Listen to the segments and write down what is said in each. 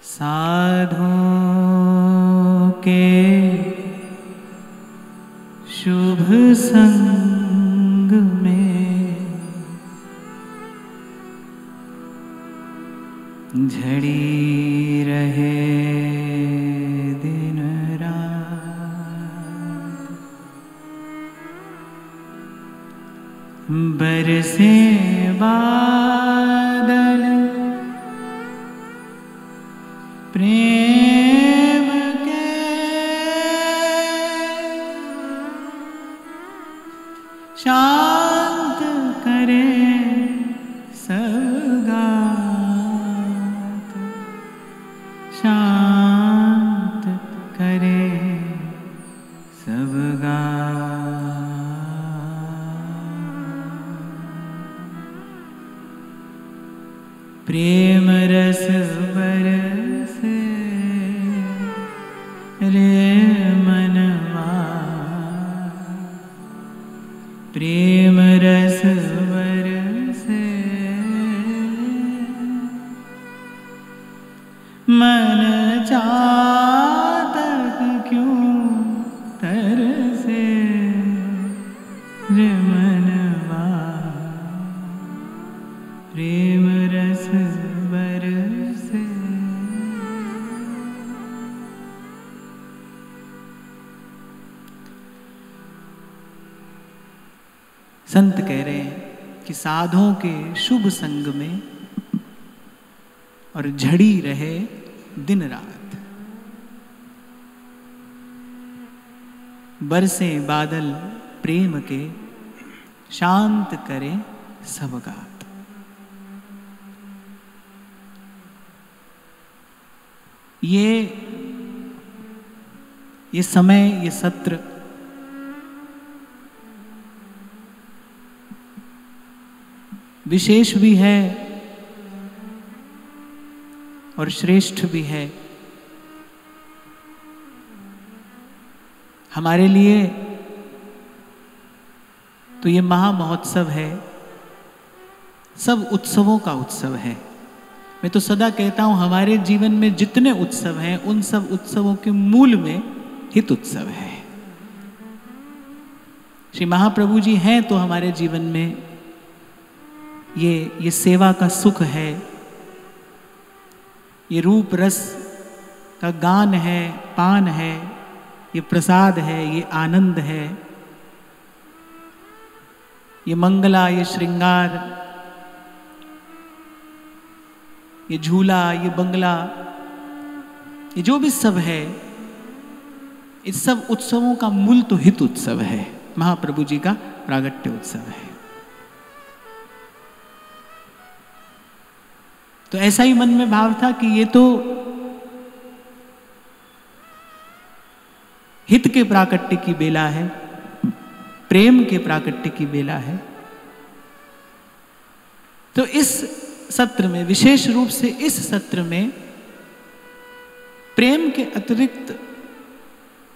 साधों के शुभ संग में झड़ी रहे दिन रात, बरसे बादल प्रेम के, शांत करे सब गात, शांत करे सब गात। प्रेम रस बरसे रे मनवा, प्रेम रस बरसे मन चातक क्यों तरसे रे मनवा, प्रेम रस बरसे। संत कह रहे हैं कि साधों के शुभ संग में और झड़ी रहे दिन रात, बरसे बादल प्रेम के, शांत करे सब गात। ये समय, ये सत्र विशेष भी है और श्रेष्ठ भी है। हमारे लिए तो ये महा महोत्सव है, सब उत्सवों का उत्सव है। मैं तो सदा कहता हूं हमारे जीवन में जितने उत्सव हैं उन सब उत्सवों के मूल में हित उत्सव है। श्री महाप्रभु जी हैं तो हमारे जीवन में ये सेवा का सुख है, ये रूप रस का गान है, पान है, ये प्रसाद है, ये आनंद है, ये मंगला, ये श्रृंगार, ये झूला, ये बंगला, ये जो भी सब है, इस सब उत्सवों का मूल तो हित उत्सव है, महाप्रभु जी का प्रागट्य उत्सव है। तो ऐसा ही मन में भाव था कि ये तो हित के प्राकट्य की बेला है, प्रेम के प्राकट्य की बेला है। तो इस सत्र में, विशेष रूप से इस सत्र में, प्रेम के अतिरिक्त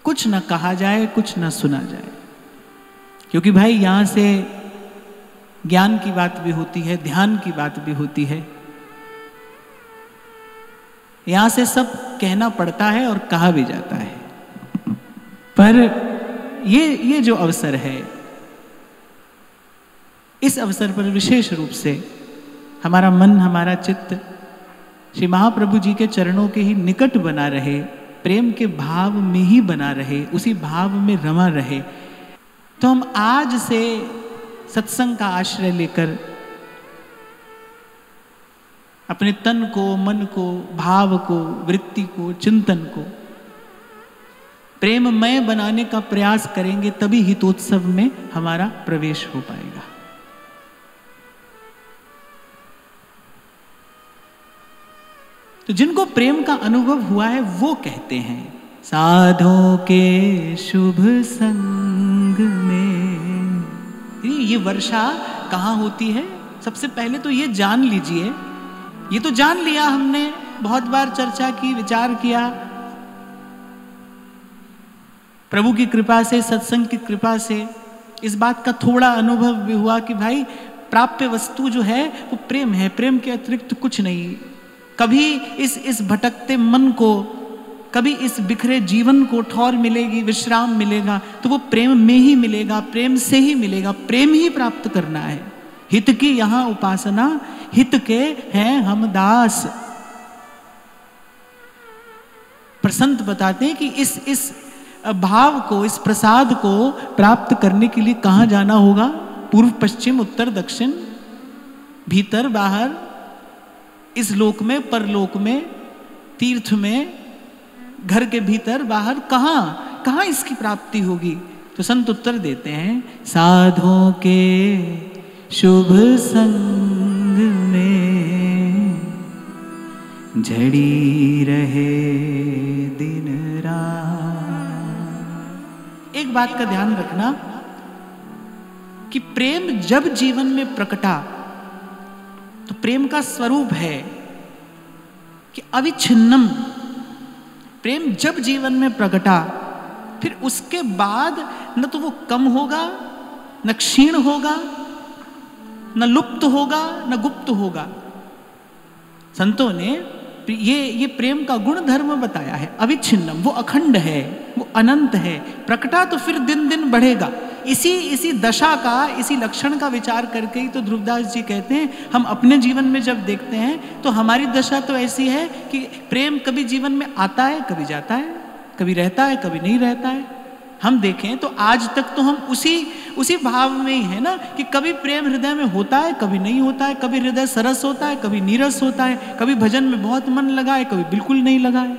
कुछ न कहा जाए, कुछ न सुना जाए, क्योंकि भाई यहां से ज्ञान की बात भी होती है, ध्यान की बात भी होती है, यहां से सब कहना पड़ता है और कहा भी जाता है। पर ये जो अवसर है, इस अवसर पर विशेष रूप से हमारा मन, हमारा चित्त श्री महाप्रभु जी के चरणों के ही निकट बना रहे, प्रेम के भाव में ही बना रहे, उसी भाव में रमा रहे। तो हम आज से सत्संग का आश्रय लेकर अपने तन को, मन को, भाव को, वृत्ति को, चिंतन को प्रेममय बनाने का प्रयास करेंगे, तभी हितोत्सव में हमारा प्रवेश हो पाएगा। तो जिनको प्रेम का अनुभव हुआ है वो कहते हैं, साधों के शुभ संग में। ये वर्षा कहाँ होती है? सबसे पहले तो ये जान लीजिए, ये तो जान लिया हमने, बहुत बार चर्चा की, विचार किया, प्रभु की कृपा से, सत्संग की कृपा से इस बात का थोड़ा अनुभव भी हुआ कि भाई प्राप्य वस्तु जो है वो प्रेम है, प्रेम के अतिरिक्त कुछ नहीं। कभी इस भटकते मन को, कभी इस बिखरे जीवन को ठौर मिलेगी, विश्राम मिलेगा, तो वो प्रेम में ही मिलेगा, प्रेम से ही मिलेगा। प्रेम ही प्राप्त करना है। हित की यहां उपासना, हित के हैं हम दास। प्रसंत बताते हैं कि इस भाव को, इस प्रसाद को प्राप्त करने के लिए कहां जाना होगा? पूर्व पश्चिम उत्तर दक्षिण, भीतर बाहर, इस लोक में परलोक में, तीर्थ में, घर के भीतर बाहर, कहां इसकी प्राप्ति होगी? तो संत उत्तर देते हैं, साधुओं के शुभ संग में झड़ी रहे दिन रात। एक बात का ध्यान रखना कि प्रेम जब जीवन में प्रकटा तो प्रेम का स्वरूप है कि अविच्छिन्नम। प्रेम जब जीवन में प्रकटा फिर उसके बाद न तो वो कम होगा, न क्षीण होगा, न लुप्त होगा, न गुप्त होगा। संतों ने ये प्रेम का गुण धर्म बताया है। अविच्छिन्नम, वो अखंड है, वो अनंत है। प्रकटा तो फिर दिन दिन बढ़ेगा। इसी दशा का, इसी लक्षण का विचार करके ही तो ध्रुवदास जी कहते हैं, हम अपने जीवन में जब देखते हैं तो हमारी दशा तो ऐसी है कि प्रेम कभी जीवन में आता है, कभी जाता है, कभी रहता है, कभी नहीं रहता है। हम देखें तो आज तक तो हम उसी भाव में ही है ना, कि कभी प्रेम हृदय में होता है, कभी नहीं होता है, कभी हृदय सरस होता है, कभी नीरस होता है, कभी भजन में बहुत मन लगा है, कभी बिल्कुल नहीं लगा है,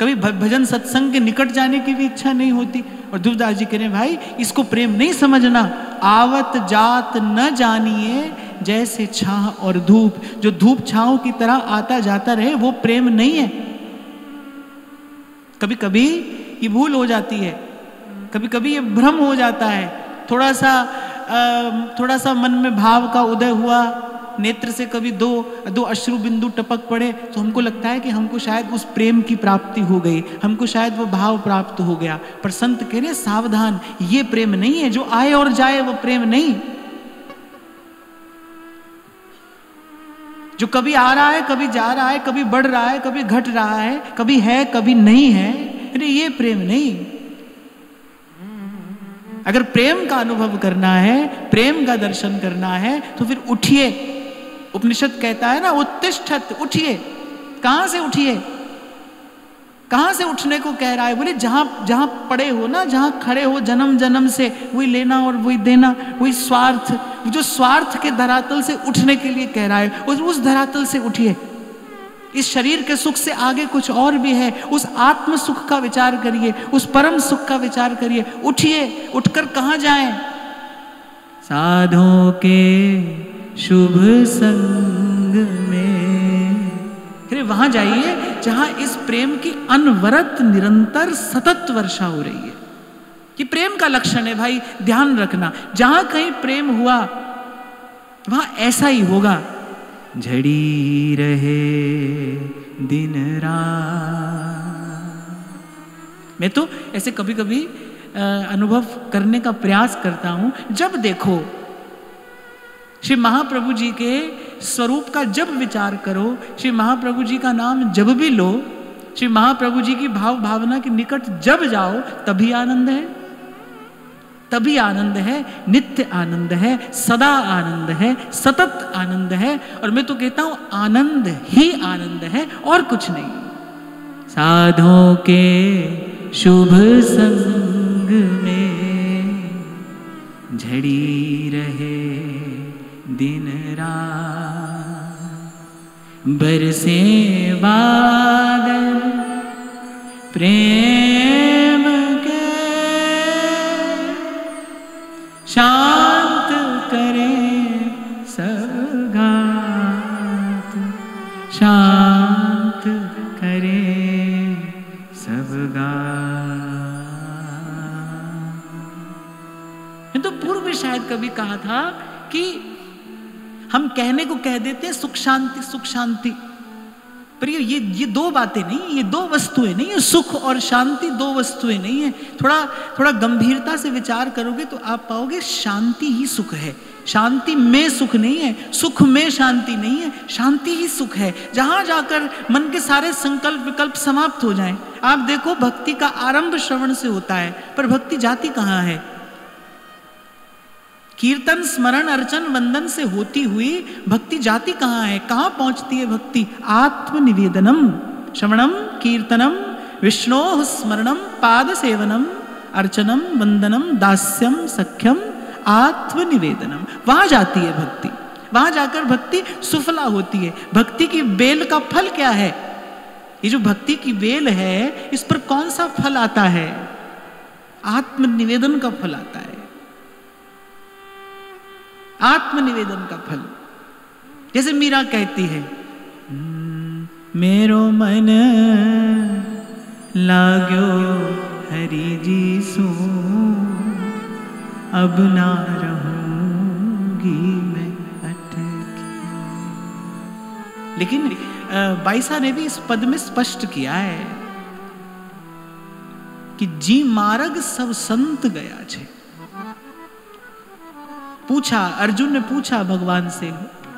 कभी भजन सत्संग के निकट जाने की भी इच्छा नहीं होती। और ध्रुवदास जी कह रहे हैं, भाई इसको प्रेम नहीं समझना। आवत जात न जानिए जैसे छाह और धूप। जो धूप छांव की तरह आता जाता रहे वो प्रेम नहीं है। कभी कभी ये भूल हो जाती है, कभी कभी ये भ्रम हो जाता है। थोड़ा सा मन में भाव का उदय हुआ, नेत्र से कभी दो अश्रु बिंदु टपक पड़े तो हमको लगता है कि हमको शायद उस प्रेम की प्राप्ति हो गई, हमको शायद वो भाव प्राप्त हो गया। पर संत कह रहे सावधान, ये प्रेम नहीं है। जो आए और जाए वो प्रेम नहीं। जो कभी आ रहा है, कभी जा रहा है, कभी बढ़ रहा है, कभी घट रहा है, कभी है, कभी नहीं है, अरे ये प्रेम नहीं। अगर प्रेम का अनुभव करना है, प्रेम का दर्शन करना है, तो फिर उठिए। उपनिषद कहता है ना, उत्तिष्ठत, उठिए। कहां से उठिए? कहां से उठने को कह रहा है? बोले जहां पड़े हो ना, जहां खड़े हो जन्म जन्म से, वही लेना और वही देना, वही स्वार्थ, जो स्वार्थ के धरातल से उठने के लिए कह रहा है, उस धरातल से उठिए। इस शरीर के सुख से आगे कुछ और भी है। उस आत्म सुख का विचार करिए, उस परम सुख का विचार करिए। उठिए। उठकर कहां जाएं? साधुओं के शुभ संग में। फिर वहां जाइए जहां इस प्रेम की अनवरत निरंतर सतत वर्षा हो रही है। कि प्रेम का लक्षण है भाई, ध्यान रखना। जहां कहीं प्रेम हुआ वहां ऐसा ही होगा, झड़ी रहे दिन रात। मैं तो ऐसे कभी कभी अनुभव करने का प्रयास करता हूं। जब देखो श्री महाप्रभु जी के स्वरूप का जब विचार करो, श्री महाप्रभु जी का नाम जब भी लो, श्री महाप्रभु जी की भाव भावना के निकट जब जाओ, तभी आनंद है। तभी आनंद है, नित्य आनंद है, सदा आनंद है, सतत आनंद है। और मैं तो कहता हूं आनंद ही आनंद है और कुछ नहीं। साधुओं के शुभ संग में झड़ी रहे दिन रात। बरसे बादल प्रेम के, शांत करे सब घात, शांत करे सब घात। मैं तो पूर्व में शायद कभी कहा था कि हम कहने को कह देते हैं सुख शांति, सुख शांति, पर ये दो बातें नहीं, ये दो वस्तुएं नहीं है। सुख और शांति दो वस्तुएं नहीं है। थोड़ा गंभीरता से विचार करोगे तो आप पाओगे शांति ही सुख है, शांति में सुख नहीं है, सुख में शांति नहीं है, शांति ही सुख है। जहां जाकर मन के सारे संकल्प विकल्प समाप्त हो जाएं। आप देखो भक्ति का आरंभ श्रवण से होता है, पर भक्ति जाती कहां है? कीर्तन स्मरण अर्चन वंदन से होती हुई भक्ति जाती कहां है? कहां पहुंचती है भक्ति? आत्मनिवेदनम श्रवणम कीर्तनम विष्णोः स्मरणम पाद सेवनम अर्चनम वंदनम दास्यम सख्यम आत्मनिवेदनम, वहां जाती है भक्ति। वहां जाकर भक्ति सुफला होती है। भक्ति की बेल का फल क्या है? ये जो भक्ति की बेल है, इस पर कौन सा फल आता है? आत्मनिवेदन का फल आता है। आत्मनिवेदन का फल। जैसे मीरा कहती है, मेरो मन लाग्यो हरि जी सो, अब ना रहूंगी मैं अटकी। लेकिन बाईसा ने भी इस पद में स्पष्ट किया है कि जी मार्ग सब संत गया छे। पूछा, अर्जुन ने पूछा भगवान से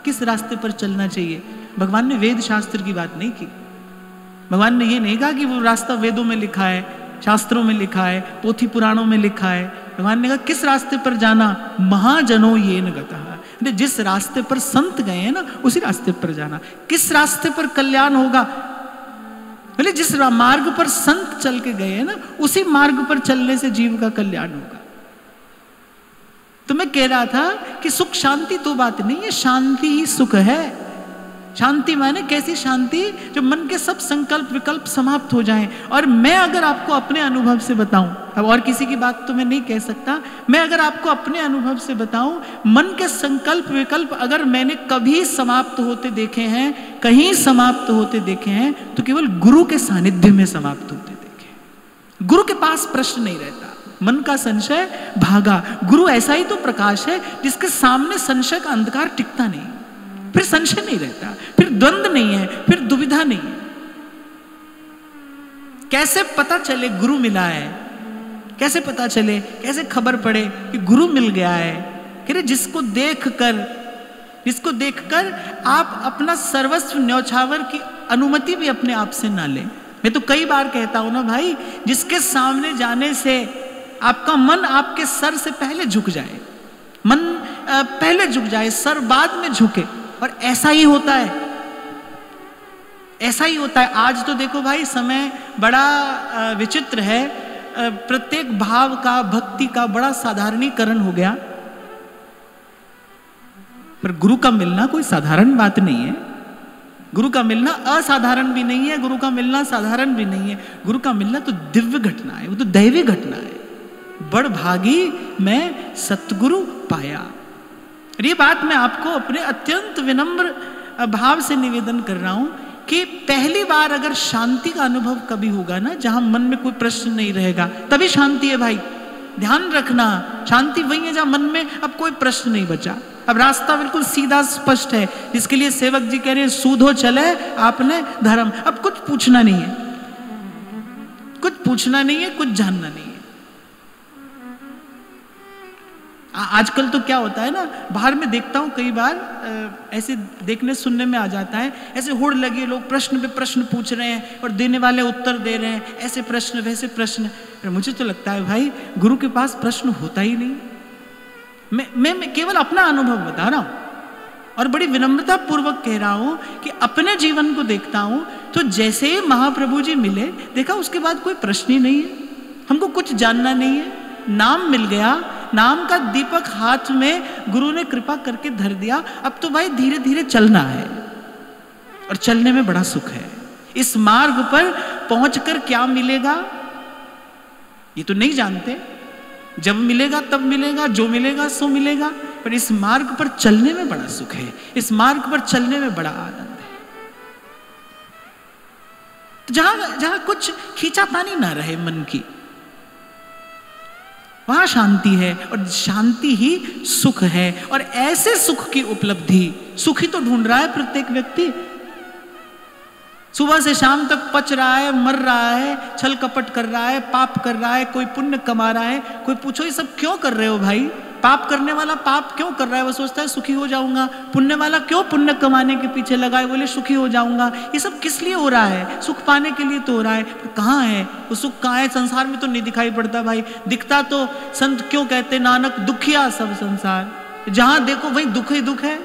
किस रास्ते पर चलना चाहिए। भगवान ने वेद शास्त्र की बात नहीं की। भगवान ने ये नहीं कहा कि वो रास्ता वेदों में लिखा है, शास्त्रों में लिखा है, पोथी पुराणों में लिखा है। भगवान ने कहा किस रास्ते पर जाना? महाजनो ये न गतः, जिस रास्ते पर संत गए हैं ना, उसी रास्ते पर जाना। किस रास्ते पर कल्याण होगा? बोले जिस मार्ग पर संत चल के गए हैं ना, उसी मार्ग पर चलने से जीव का कल्याण होगा। तो मैं कह रहा था कि सुख शांति तो बात नहीं है, शांति ही सुख है। शांति माने कैसी शांति? जो मन के सब संकल्प विकल्प समाप्त हो जाएं। और मैं अगर आपको अपने अनुभव से बताऊं, अब और किसी की बात तो मैं नहीं कह सकता, मैं अगर आपको अपने अनुभव से बताऊं, मन के संकल्प विकल्प अगर मैंने कभी समाप्त होते देखे हैं, कहीं समाप्त होते देखे हैं, तो केवल गुरु के सानिध्य में समाप्त होते देखे। गुरु के पास प्रश्न नहीं रहता, मन का संशय भागा। गुरु ऐसा ही तो प्रकाश है जिसके सामने संशय का अंधकार टिकता नहीं, फिर संशय नहीं रहता, फिर द्वंद्व नहीं है, फिर दुविधा नहीं है। कैसे पता चले गुरु मिला है? कैसे पता चले, कैसे खबर पड़े कि गुरु मिल गया है? कि जिसको देखकर आप अपना सर्वस्व न्यौछावर की अनुमति भी अपने आप से ना लें। मैं तो कई बार कहता हूं ना भाई, जिसके सामने जाने से आपका मन आपके सर से पहले झुक जाए, मन पहले झुक जाए, सर बाद में झुके। और ऐसा ही होता है, ऐसा ही होता है। आज तो देखो भाई, समय बड़ा विचित्र है। प्रत्येक भाव का, भक्ति का बड़ा साधारणीकरण हो गया। पर गुरु का मिलना कोई साधारण बात नहीं है। गुरु का मिलना असाधारण भी नहीं है, गुरु का मिलना साधारण भी नहीं है। गुरु का मिलना तो दिव्य घटना है, वो तो दैवी घटना है। बड़ भागी मैं सतगुरु पाया। ये बात मैं आपको अपने अत्यंत विनम्र भाव से निवेदन कर रहा हूं कि पहली बार अगर शांति का अनुभव कभी होगा ना, जहां मन में कोई प्रश्न नहीं रहेगा, तभी शांति है भाई। ध्यान रखना, शांति वही है जहां मन में अब कोई प्रश्न नहीं बचा। अब रास्ता बिल्कुल सीधा स्पष्ट है, जिसके लिए सेवक जी कह रहे हैं सूधो चले आपने धर्म। अब कुछ पूछना नहीं है, कुछ पूछना नहीं है, कुछ जानना नहीं है। आजकल तो क्या होता है ना, बाहर में देखता हूं कई बार ऐसे देखने सुनने में आ जाता है, ऐसे होड़ लगी, लोग प्रश्न पे प्रश्न पूछ रहे हैं और देने वाले उत्तर दे रहे हैं, ऐसे प्रश्न वैसे प्रश्न। मुझे तो लगता है भाई, गुरु के पास प्रश्न होता ही नहीं। मैं केवल अपना अनुभव बता रहा हूं और बड़ी विनम्रता पूर्वक कह रहा हूं कि अपने जीवन को देखता हूं तो जैसे ही महाप्रभु जी मिले, देखा उसके बाद कोई प्रश्न ही नहीं है, हमको कुछ जानना नहीं है। नाम मिल गया, नाम का दीपक हाथ में गुरु ने कृपा करके धर दिया। अब तो भाई धीरे धीरे चलना है और चलने में बड़ा सुख है। इस मार्ग पर पहुंचकर क्या मिलेगा ये तो नहीं जानते, जब मिलेगा तब मिलेगा, जो मिलेगा सो मिलेगा, पर इस मार्ग पर चलने में बड़ा सुख है, इस मार्ग पर चलने में बड़ा आनंद है। तो जहां कुछ खींचातानी ना रहे मन की, वहां शांति है और शांति ही सुख है। और ऐसे सुख की उपलब्धि, सुख ही तो ढूंढ रहा है प्रत्येक व्यक्ति। सुबह से शाम तक पच रहा है, मर रहा है, छल कपट कर रहा है, पाप कर रहा है, कोई पुण्य कमा रहा है। कोई पूछो ये सब क्यों कर रहे हो भाई? पाप करने वाला पाप क्यों कर रहा है? वो सोचता है सुखी हो जाऊंगा। पुण्य वाला क्यों पुण्य कमाने के पीछे लगा है? बोले सुखी हो जाऊंगा। ये सब किस लिए हो रहा है? सुख पाने के लिए तो हो रहा है। तो कहाँ है वो सुख? कहाँ है? संसार में तो नहीं दिखाई पड़ता भाई। दिखता तो संत क्यों कहते नानक दुखिया सब संसार, जहां देखो वही दुख ही दुख है,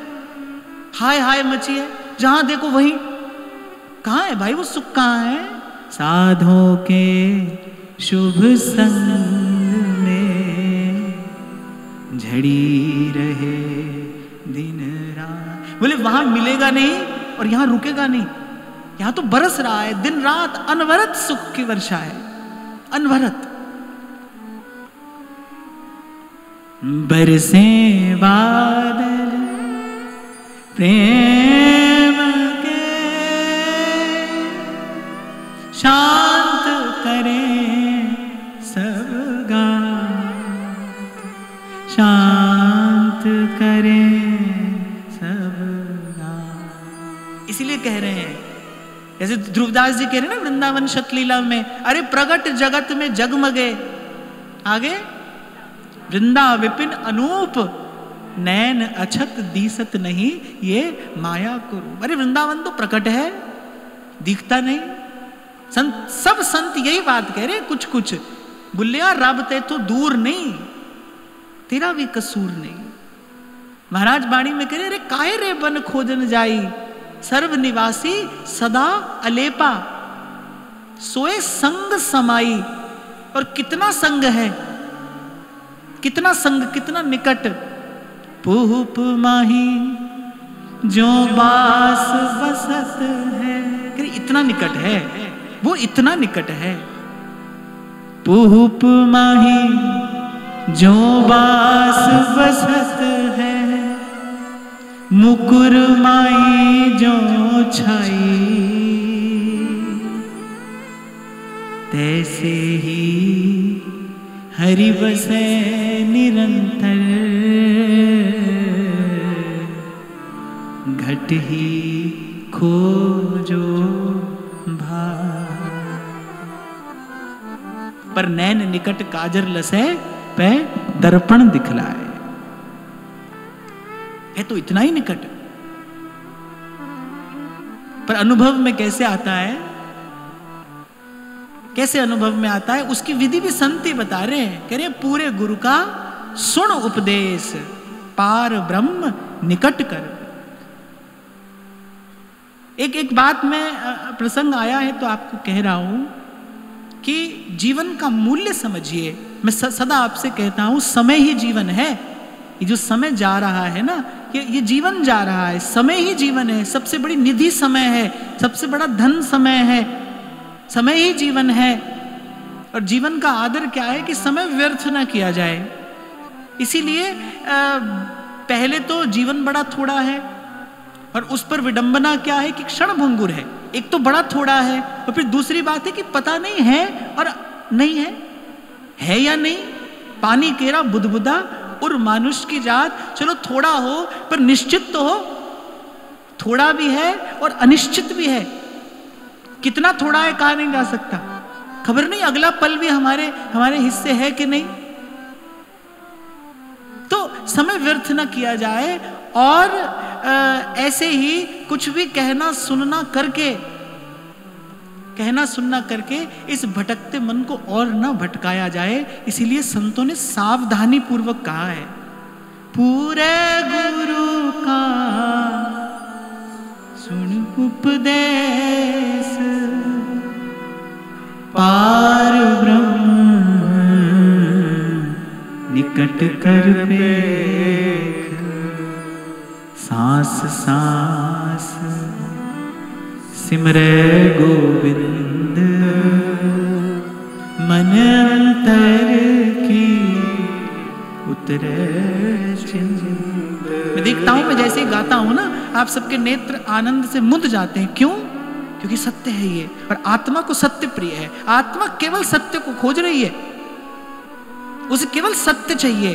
हाय हाय मची है, जहां देखो वही। कहाँ है भाई वो सुख? कहाँ है? साधों के शुभ संग में झड़ी रहे दिन रात। बोले वहां मिलेगा नहीं और यहां रुकेगा नहीं। यहां तो बरस रहा है दिन रात, अनवरत सुख की वर्षा है, अनवरत। बरसे बादल प्रेम के, शांत करें सब गात, शांत करें सब गात। इसीलिए कह रहे हैं, जैसे ध्रुवदास जी कह रहे हैं ना वृंदावन शतलीला में, अरे प्रगट जगत में जगमगे, आगे वृंदा विपिन अनूप, नैन अछत दीसत नहीं ये माया को रूप। अरे वृंदावन तो प्रकट है, दिखता नहीं। संत, सब संत यही बात कह रहे, कुछ कुछ बुल्लिया रब ते तो दूर नहीं, तेरा भी कसूर नहीं। महाराज बाणी में कह रहे, अरे काहे रे बन खोजन जाई, सर्व निवासी सदा अलेपा, सोए संग समाई। और कितना संग है, कितना संग, कितना निकट। पुहुप माही जो बास बसत है, इतना निकट है वो, इतना निकट है। पुहुप माही जो बास बसत है, मुकुर माई जो छाई, तैसे ही हरि बसे निरंतर, घट ही खोजो भार। पर नैन निकट काजर लसे, पे दर्पण दिखलाए। है तो इतना ही निकट, पर अनुभव में कैसे आता है? कैसे अनुभव में आता है? उसकी विधि भी संत ही बता रहे हैं। कह रहे पूरे गुरु का सुन उपदेश, पार ब्रह्म निकट कर। एक बात में प्रसंग आया है तो आपको कह रहा हूं कि जीवन का मूल्य समझिए। मैं सदा आपसे कहता हूं, समय ही जीवन है। ये जो समय जा रहा है ना, ये जीवन जा रहा है, समय ही जीवन है। सबसे बड़ी निधि समय है, सबसे बड़ा धन समय है, समय ही जीवन है। और जीवन का आदर क्या है कि समय व्यर्थ ना किया जाए। इसीलिए पहले तो जीवन बड़ा थोड़ा है, और उस पर विडंबना क्या है कि क्षण भंगुर है। एक तो बड़ा थोड़ा है, और फिर दूसरी बात है कि पता नहीं है और नहीं है या नहीं। पानी केरा बुदबुदा और मानुष की जात, चलो थोड़ा हो पर निश्चित तो हो। थोड़ा भी है और अनिश्चित भी है। कितना थोड़ा है कहा नहीं जा सकता, खबर नहीं अगला पल भी हमारे हिस्से है कि नहीं। तो समय व्यर्थ न किया जाए, और ऐसे ही कुछ भी कहना सुनना करके इस भटकते मन को और न भटकाया जाए। इसीलिए संतों ने सावधानी पूर्वक कहा है, पूरे गुरु का सुन उपदेश, पार ब्रह्म निकट कर देख, सांस सांस सिमरे गोविंद, मन अंतर की उतरे चिंत। मैं देखता हूं, मैं जैसे ही गाता हूं ना, आप सबके नेत्र आनंद से मुद जाते हैं। क्यों? क्योंकि सत्य है ये, और आत्मा को सत्य प्रिय है। आत्मा केवल सत्य को खोज रही है, उसे केवल सत्य चाहिए,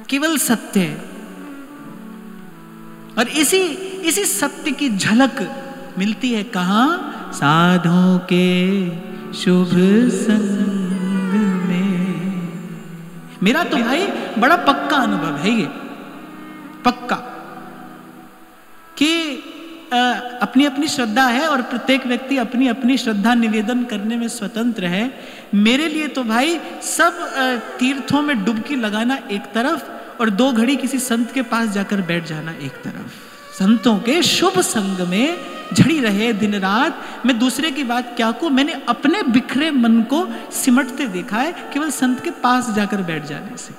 केवल सत्य। और इसी सत्य की झलक मिलती है कहां? साधुओं के शुभ संग में। मेरा तो भाई बड़ा पक्का अनुभव है ये, पक्का, कि अपनी अपनी श्रद्धा है और प्रत्येक व्यक्ति अपनी अपनी श्रद्धा निवेदन करने में स्वतंत्र है। मेरे लिए तो भाई सब तीर्थों में डुबकी लगाना एक तरफ और 2 घड़ी किसी संत के पास जाकर बैठ जाना एक तरफ। संतों के शुभ संग में झड़ी रहे दिन रात। मैं दूसरे की बात क्या कहूं, मैंने अपने बिखरे मन को सिमटते देखा है केवल संत के पास जाकर बैठ जाने से।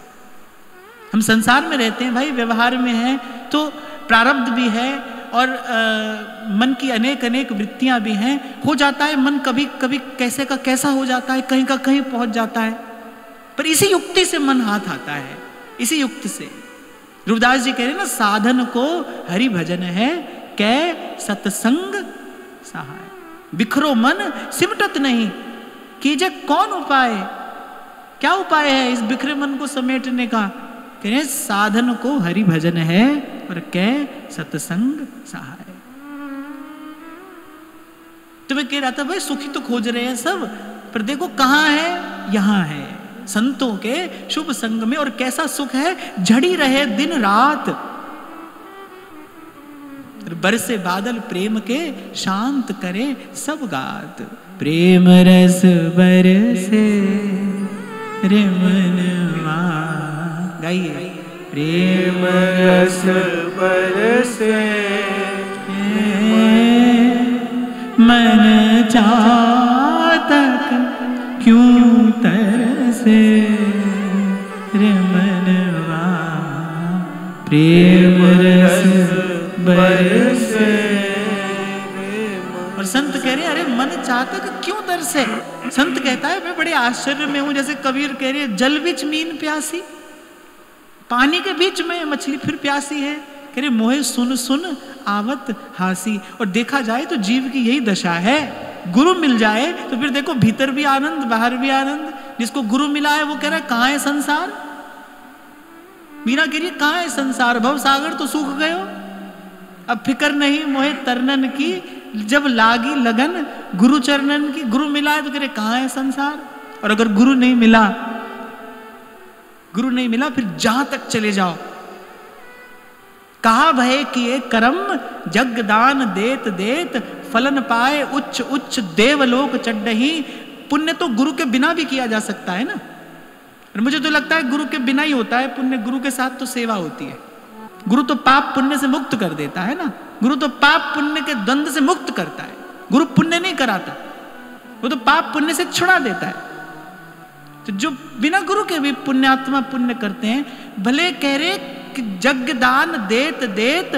हम संसार में रहते हैं भाई, व्यवहार में है तो प्रारब्ध भी है और मन की अनेक अनेक वृत्तियां भी हैं। हो जाता है मन कभी कभी कैसे का कैसा हो जाता है, कहीं का कहीं पहुंच जाता है, पर इसी युक्ति से मन हाथ आता है, इसी युक्ति से। रूपदास जी कह रहे हैं ना, साधन को हरि भजन है कै सत्संग सहाय। बिखरो मन सिमटत नहीं, कीजे कौन उपाय। क्या उपाय है इस बिखरे मन को समेटने का? कह रहे साधन को हरि भजन है और कै सत्संग सहाय। तो मैं कह रहा था भाई सुखी तो खोज रहे हैं सब, पर देखो कहां है, यहां है संतों के शुभ संग में। और कैसा सुख है, झड़ी रहे दिन रात। बरसे बादल प्रेम के शांत करे सब गात। प्रेम रस बरसे रे मनवा, गाइए। प्रेम रस बरसे मन चातक क्यों तरसे रे मनवा। प्रेम रस बरसे। और संत कह रहे अरे मन चातक क्यों तरसे। संत कहता है मैं बड़े आश्चर्य में हूं, जैसे कबीर कह रहे जल बिच मीन प्यासी, पानी के बीच में मछली फिर प्यासी है। कह रहे मोहे सुन सुन आवत हासी। और देखा जाए तो जीव की यही दशा है, गुरु मिल जाए तो फिर देखो भीतर भी आनंद बाहर भी आनंद। जिसको गुरु मिला है वो कह रहा है कहां है संसार। मीरा कह रही कहां है संसार, भव सागर तो सूख गयो, अब फिक्र नहीं मोहे तरनन की। जब लागी लगन गुरु चरणन की, गुरु मिला है तो कह रहे कहां है संसार। और अगर गुरु नहीं मिला, गुरु नहीं मिला फिर जहां तक चले जाओ। कहा भय किए कर्म जगदान देत देत, फलन पाए उच्च उच्च देवलोक चढ़ही। पुण्य तो गुरु के बिना भी किया जा सकता है ना। और मुझे तो लगता है गुरु के बिना ही होता है पुण्य, गुरु के साथ तो सेवा होती है। गुरु तो पाप पुण्य से मुक्त कर देता है ना। गुरु तो पाप पुण्य के द्वंद्व से मुक्त करता है। गुरु पुण्य नहीं कराता, वो तो पाप पुण्य से छुड़ा देता है। तो जो बिना गुरु के भी पुण्यात्मा पुण्य करते हैं, भले कह रहे कि जगदान देत देत,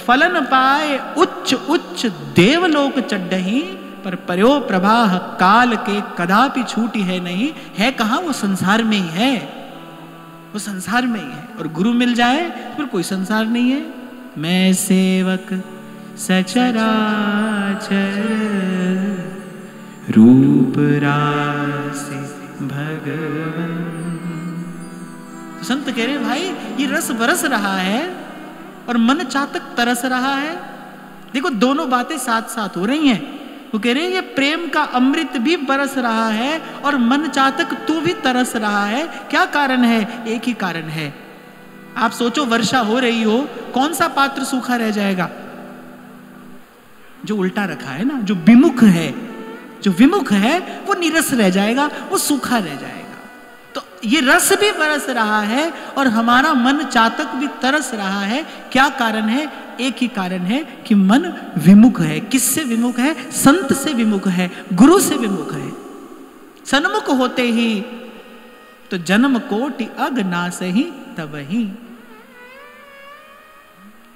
फलन पाए उच्च उच्च देवलोक चढ़ही। पर पर्यो प्रवाह काल के कदापि छूटी है नहीं। है कहां, वो संसार में ही है, वो संसार में ही है। और गुरु मिल जाए फिर कोई संसार नहीं है। मैं सेवक सचराचर रूप राशि भगवन। तो संत कह रहे भाई ये रस बरस रहा है और मन चातक तरस रहा है। देखो दोनों बातें साथ साथ हो रही हैं। वो कह रहे हैं ये प्रेम का अमृत भी बरस रहा है और मन चातक तू भी तरस रहा है। क्या कारण है? एक ही कारण है। आप सोचो वर्षा हो रही हो, कौन सा पात्र सूखा रह जाएगा? जो उल्टा रखा है ना, जो विमुख है, जो विमुख है वो निरस रह जाएगा, वो सूखा रह जाएगा। तो ये रस भी बरस रहा है और हमारा मन चातक भी तरस रहा है। क्या कारण है? एक ही कारण है कि मन विमुख है। किससे विमुख है? संत से विमुख है, गुरु से विमुख है। सन्मुख होते ही तो जन्म कोटि अगनास ही तबही।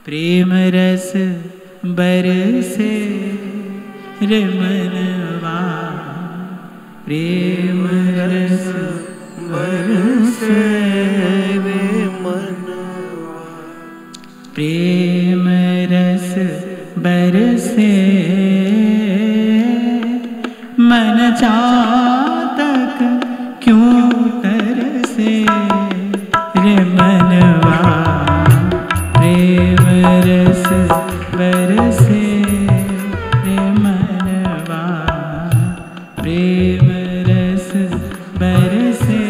प्रेम रस बरसे रे मनवा। प्रेम रस बरसे रे मनवा। प्रेम रस बरसे मन चातक क्यों तरसे रे मनवा। प्रेम रस बरसे रे मनवा। प्रेम रस बरसे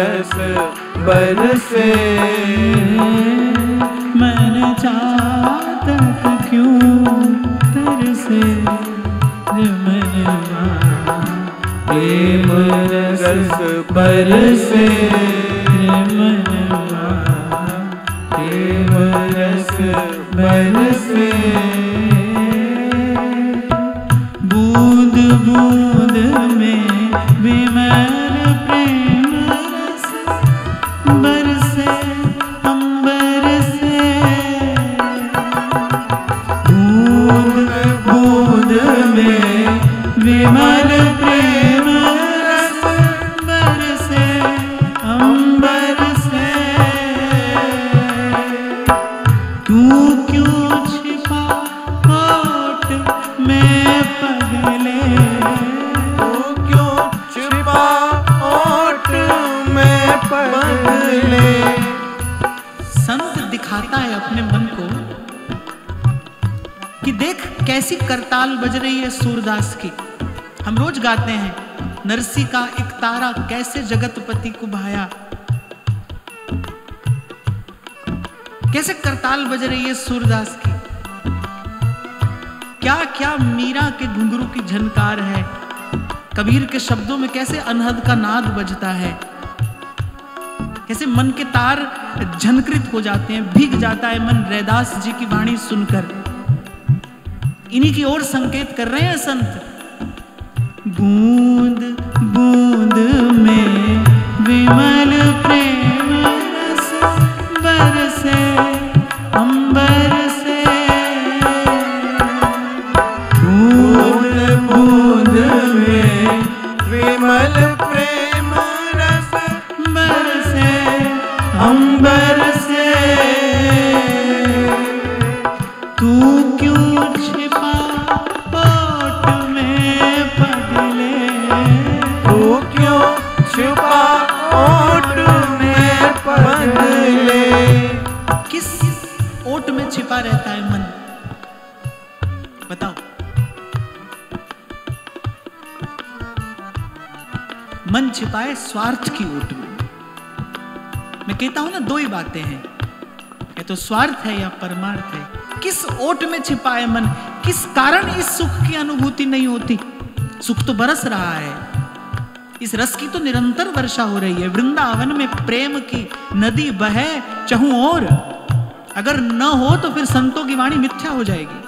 रस बरसे। मन चातक क्यों तरसे रे मनवा प्रेम रस बरसे रे मनवा प्रेम रस बरसे। बूंद बूंद में विमल प्रेम रस बरसे अंबर से। बूंद बूंद में विमल प्रेम रस बरसे अंबर से। तू क्यों छिपा होठ में पगले। तू क्यों छिपा होठ में पगले। संत दिखाता है अपने मन को कि देख कैसी करताल बज रही है सूरदास की। हम रोज गाते हैं नरसी का एक तारा कैसे जगतपति को भाया। कैसे करताल बज रही है सूरदास की। क्या क्या मीरा के घुंघरू की झनकार है। कबीर के शब्दों में कैसे अनहद का नाद बजता है। कैसे मन के तार झनकृत हो जाते हैं, भीग जाता है मन रैदास जी की वाणी सुनकर। इन्हीं की ओर संकेत कर रहे हैं संत। बूंद बूंद में विमल प्रेम रस बरसे अंबर से। बूंद बूंद में विमल प्रेम रस बरसे अंबर से। तू क्यों छिपा होठ में पगले। तू क्यों छिपा होठ में पगले। किस ओट में छिपा रहता है मन, बताओ। मन छिपा है स्वार्थ की ओट में। मैं कहता हूं ना दो ही बातें हैं, या तो स्वार्थ है या परमार्थ है। किस ओट में छिपा है मन, किस कारण इस सुख की अनुभूति नहीं होती। सुख तो बरस रहा है, इस रस की तो निरंतर वर्षा हो रही है। वृंदावन में प्रेम की नदी बहे चहुं ओर। अगर न हो तो फिर संतों की वाणी मिथ्या हो जाएगी।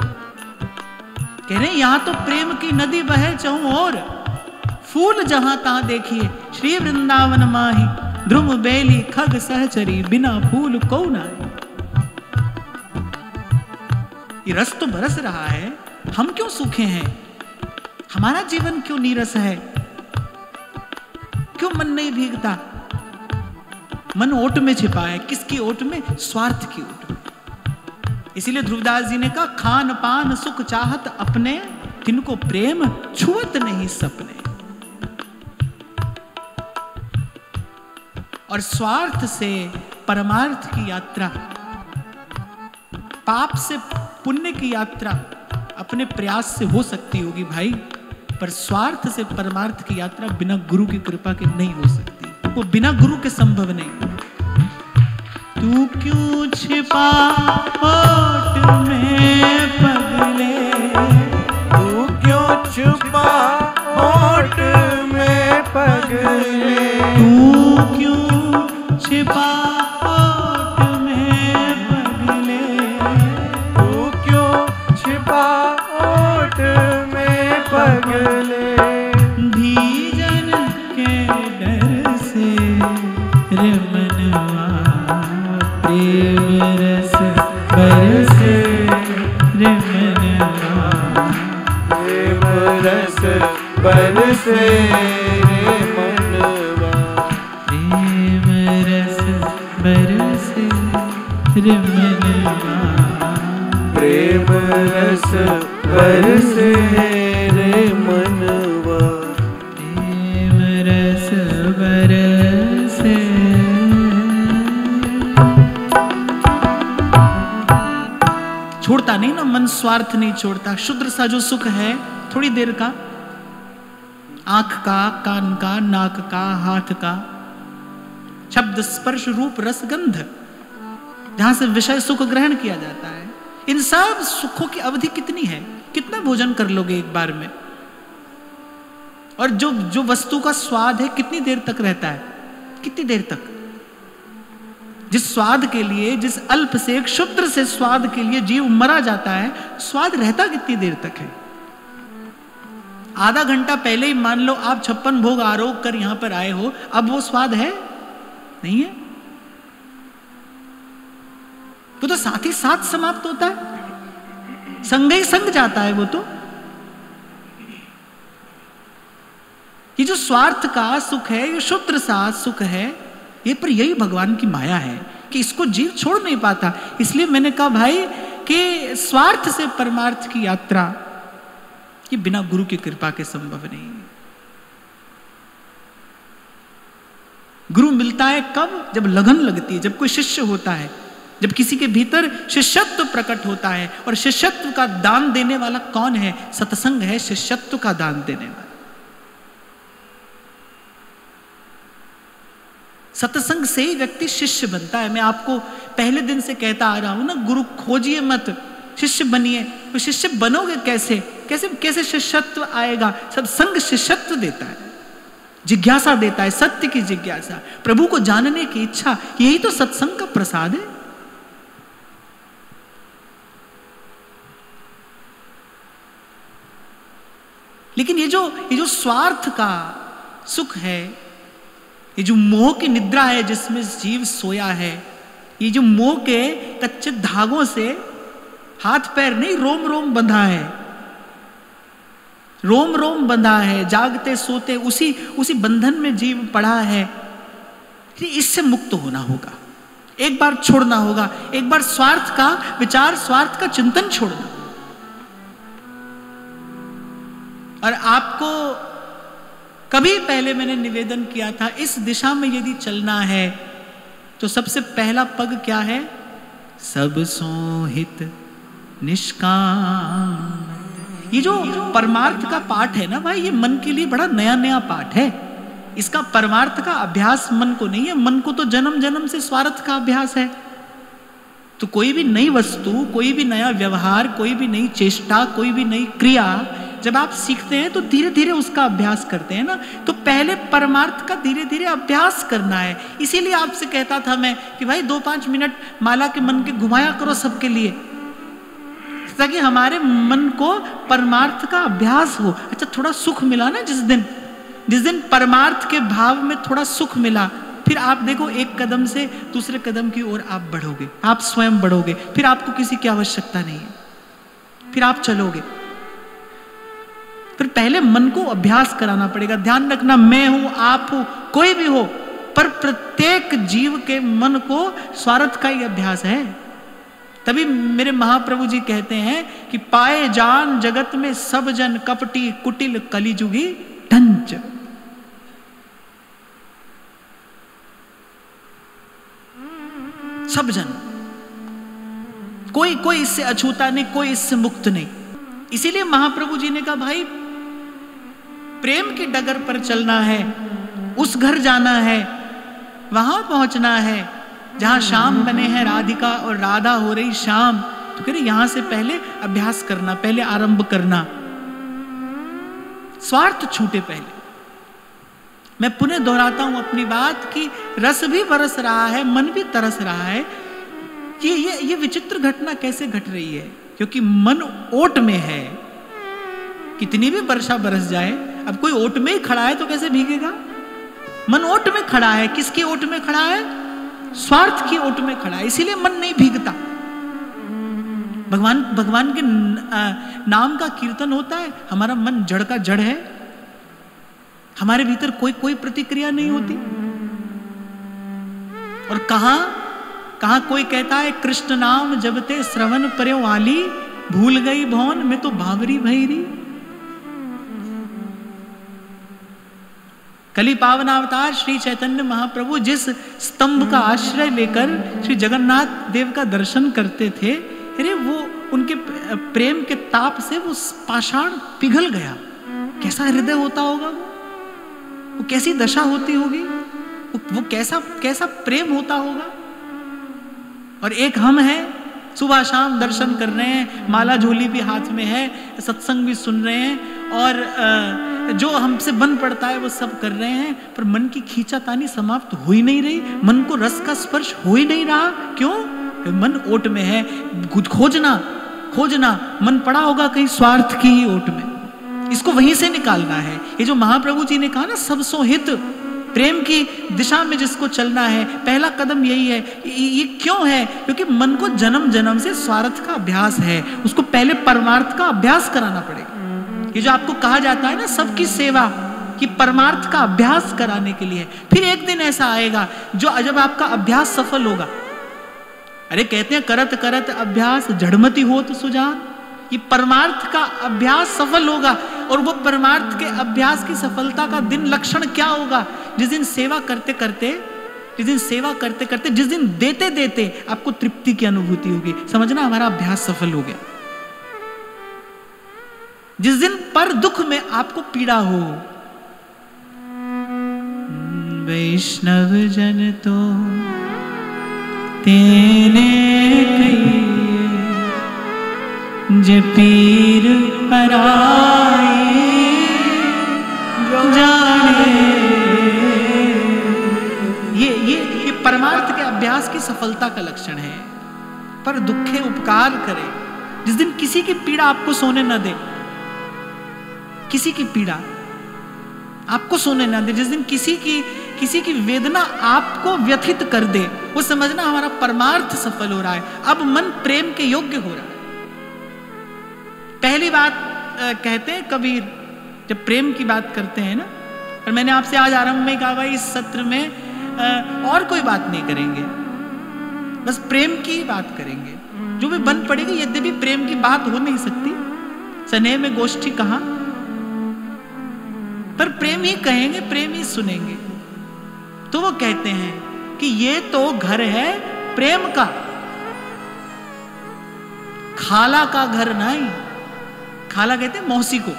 कह रहे हैं यहां तो प्रेम की नदी बहे चहुं ओर। फूल जहां तहां देखिए श्री वृंदावन माही। ध्रुव बेली खग सहचरी बिना फूल को नाई। ये रस तो बरस रहा है, हम क्यों सूखे हैं। हमारा जीवन क्यों नीरस है, क्यों मन नहीं भीगता। मन ओट में छिपा है, किसकी ओट में, स्वार्थ की ओट में। इसीलिए ध्रुवदास जी ने कहा खान पान सुख चाहत अपने, तिनको प्रेम छुअत नहीं सपने। और स्वार्थ से परमार्थ की यात्रा, पाप से पुण्य की यात्रा अपने प्रयास से हो सकती होगी भाई, पर स्वार्थ से परमार्थ की यात्रा बिना गुरु की कृपा के नहीं हो सकती। वो बिना गुरु के संभव नहीं। तू क्यों छिपा होठ में पगले। तू क्यों छिपा होठ में पगले। तू क्यों छिपा होठ में पगले। तू क्यों छिपा होठ में पगले। भीजन के डर से रे मनवा प्रेम रस बरसे रे मनवा प्रेम रस बरसे रे मनवा। प्रेम रस बरसे रे मनवा। प्रेम रस बरसे रे मनवा। प्रेम रस बरसे। छोड़ता नहीं ना मन, स्वार्थ नहीं छोड़ता। शुद्र सा जो सुख है थोड़ी देर का, आंख का, कान का, नाक का, हाथ का, शब्द स्पर्श रूप रस गंध, जहां से विषय सुख ग्रहण किया जाता है। इन सब सुखों की अवधि कितनी है? कितना भोजन कर लोगे एक बार में? और जो वस्तु का स्वाद है कितनी देर तक रहता है? कितनी देर तक? जिस स्वाद के लिए, जिस अल्प से क्षुद्र से स्वाद के लिए जीव मरा जाता है, स्वाद रहता कितनी देर तक है? आधा घंटा पहले ही मान लो आप 56 भोग आरोग कर यहां पर आए हो, अब वो स्वाद है? नहीं है। वो तो साथ ही साथ समाप्त होता है, संग ही संग जाता है वो तो। ये जो स्वार्थ का सुख है, ये क्षुद्र सा सुख है, ये पर यही भगवान की माया है कि इसको जीव छोड़ नहीं पाता। इसलिए मैंने कहा भाई कि स्वार्थ से परमार्थ की यात्रा ये बिना गुरु की कृपा के संभव नहीं है। गुरु मिलता है कब? जब लगन लगती है, जब कोई शिष्य होता है, जब किसी के भीतर शिष्यत्व प्रकट होता है। और शिष्यत्व का दान देने वाला कौन है? सत्संग है शिष्यत्व का दान देने वाला। सत्संग से ही व्यक्ति शिष्य बनता है। मैं आपको पहले दिन से कहता आ रहा हूं ना, गुरु खोजिए मत, शिष्य बनिए। तो शिष्य बनोगे कैसे? कैसे कैसे शिष्यत्व आएगा? सत्संग शिष्यत्व देता है, जिज्ञासा देता है, सत्य की जिज्ञासा, प्रभु को जानने की इच्छा। यही तो सत्संग का प्रसाद है। लेकिन ये जो स्वार्थ का सुख है, ये जो मोह की निद्रा है जिसमें जीव सोया है, ये जो मोह के कच्चे धागों से हाथ पैर नहीं, रोम रोम बंधा है, रोम रोम बंधा है, जागते सोते उसी बंधन में जीव पड़ा है। इससे मुक्त होना होगा, एक बार छोड़ना होगा, एक बार स्वार्थ का विचार, स्वार्थ का चिंतन छोड़ना। और आपको कभी पहले मैंने निवेदन किया था, इस दिशा में यदि चलना है तो सबसे पहला पग क्या है? सब सोहित निष्काम। ये जो परमार्थ का पाठ है ना भाई, ये मन के लिए बड़ा नया नया पाठ है। इसका परमार्थ का अभ्यास मन को नहीं है। मन को तो जन्म जन्म से स्वार्थ का अभ्यास है। तो कोई भी नई वस्तु, कोई भी नया व्यवहार, कोई भी नई चेष्टा, कोई भी नई क्रिया जब आप सीखते हैं तो धीरे धीरे उसका अभ्यास करते हैं ना। तो पहले परमार्थ का धीरे धीरे अभ्यास करना है। इसीलिए आपसे कहता था मैं कि भाई 2-5 मिनट माला के मन के घुमाया करो सबके लिए, ताकि हमारे मन को परमार्थ का अभ्यास हो। अच्छा, थोड़ा सुख मिला ना जिस दिन परमार्थ के भाव में थोड़ा सुख मिला, फिर आप देखो एक कदम से दूसरे कदम की ओर आप बढ़ोगे, आप स्वयं बढ़ोगे, फिर आपको किसी की आवश्यकता नहीं है, फिर आप चलोगे। फिर पहले मन को अभ्यास कराना पड़ेगा। ध्यान रखना, मैं हूं, आप हो, कोई भी हो, पर प्रत्येक जीव के मन को स्वार्थ का ही अभ्यास है। तभी मेरे महाप्रभु जी कहते हैं कि पाए जान जगत में सब जन कपटी कुटिल कलिजुगी ढंच। सब जन, कोई इससे अछूता नहीं, कोई इससे मुक्त नहीं। इसीलिए महाप्रभु जी ने कहा भाई प्रेम की डगर पर चलना है, उस घर जाना है, वहां पहुंचना है जहां श्याम बने हैं राधिका और राधा हो रही श्याम। तो कह रहे यहां से पहले अभ्यास करना, पहले आरंभ करना, स्वार्थ छूटे पहले। मैं पुनः दोहराता हूं अपनी बात कि रस भी बरस रहा है, मन भी तरस रहा है। ये विचित्र घटना कैसे घट रही है? क्योंकि मन ओट में है। कितनी भी वर्षा बरस जाए, अब कोई ओट में ही खड़ा है तो कैसे भीगेगा? मन ओट में खड़ा है। किसकी ओट में खड़ा है? स्वार्थ की ओट में खड़ा है, इसीलिए मन नहीं भीगता। भगवान के नाम का कीर्तन होता है, हमारा मन जड़ का जड़ है, हमारे भीतर कोई प्रतिक्रिया नहीं होती। और कहां कोई कहता है कृष्ण नाम जबते श्रवण पर्यो वाली, भूल गई भौन में तो भावरी भैरी। कली पावनावतार श्री चैतन्य महाप्रभु जिस स्तंभ का आश्रय लेकर श्री जगन्नाथ देव का दर्शन करते थे, अरे वो उनके प्रेम के ताप से वो पाषाण पिघल गया। कैसा हृदय होता होगा वो कैसी दशा होती होगी। वो कैसा कैसा प्रेम होता होगा। और एक हम हैं, सुबह शाम दर्शन कर रहे हैं, माला झोली भी हाथ में है, सत्संग भी सुन रहे हैं, और जो हमसे बन पड़ता है वो सब कर रहे हैं, पर मन की खींचातानी समाप्त हो ही नहीं रही, मन को रस का स्पर्श हो ही नहीं रहा। क्यों? मन ओट में है। खोजना खोजना मन पड़ा होगा कहीं स्वार्थ की ही ओट में, इसको वहीं से निकालना है। ये जो महाप्रभु जी ने कहा ना, सबसो हित, प्रेम की दिशा में जिसको चलना है, पहला कदम यही है। ये क्यों है? क्योंकि मन को जन्म जन्म से स्वार्थ का अभ्यास है, उसको पहले परमार्थ का अभ्यास कराना पड़ेगा। ये जो आपको कहा जाता है ना सबकी सेवा, कि परमार्थ का अभ्यास कराने के लिए। फिर एक दिन ऐसा आएगा जब आपका अभ्यास सफल होगा। अरे कहते हैं करत करत अभ्यास जड़मति होत सुजान, ये परमार्थ का अभ्यास सफल होगा। और वो परमार्थ के अभ्यास की सफलता का दिन लक्षण क्या होगा? जिस दिन सेवा करते करते, जिस दिन देते देते आपको तृप्ति की अनुभूति होगी, समझना हमारा अभ्यास सफल हो गया। जिस दिन पर दुख में आपको पीड़ा हो, वैष्णव जन तो तेने कहिए जे पीर पराई जाने। ये परमार्थ के अभ्यास की सफलता का लक्षण है। पर दुखे उपकार करे, जिस दिन किसी की पीड़ा आपको सोने न दे, किसी की पीड़ा आपको सोने न दे, जिस दिन किसी की वेदना आपको व्यथित कर दे, वो समझना हमारा परमार्थ सफल हो रहा है। अब मन प्रेम के योग्य हो रहा है। पहली बात कहते हैं कबीर, जब प्रेम की बात करते हैं ना, और मैंने आपसे आज आरंभ में कहा भाई इस सत्र में और कोई बात नहीं करेंगे, बस प्रेम की बात करेंगे। जो भी बन पड़ेगी, यद्यपि प्रेम की बात हो नहीं सकती, स्नेह में गोष्ठी कहां, पर प्रेम ही कहेंगे, प्रेम ही सुनेंगे। तो वो कहते हैं कि ये तो घर है प्रेम का, खाला का घर नहीं। खाला कहते हैं मौसी को,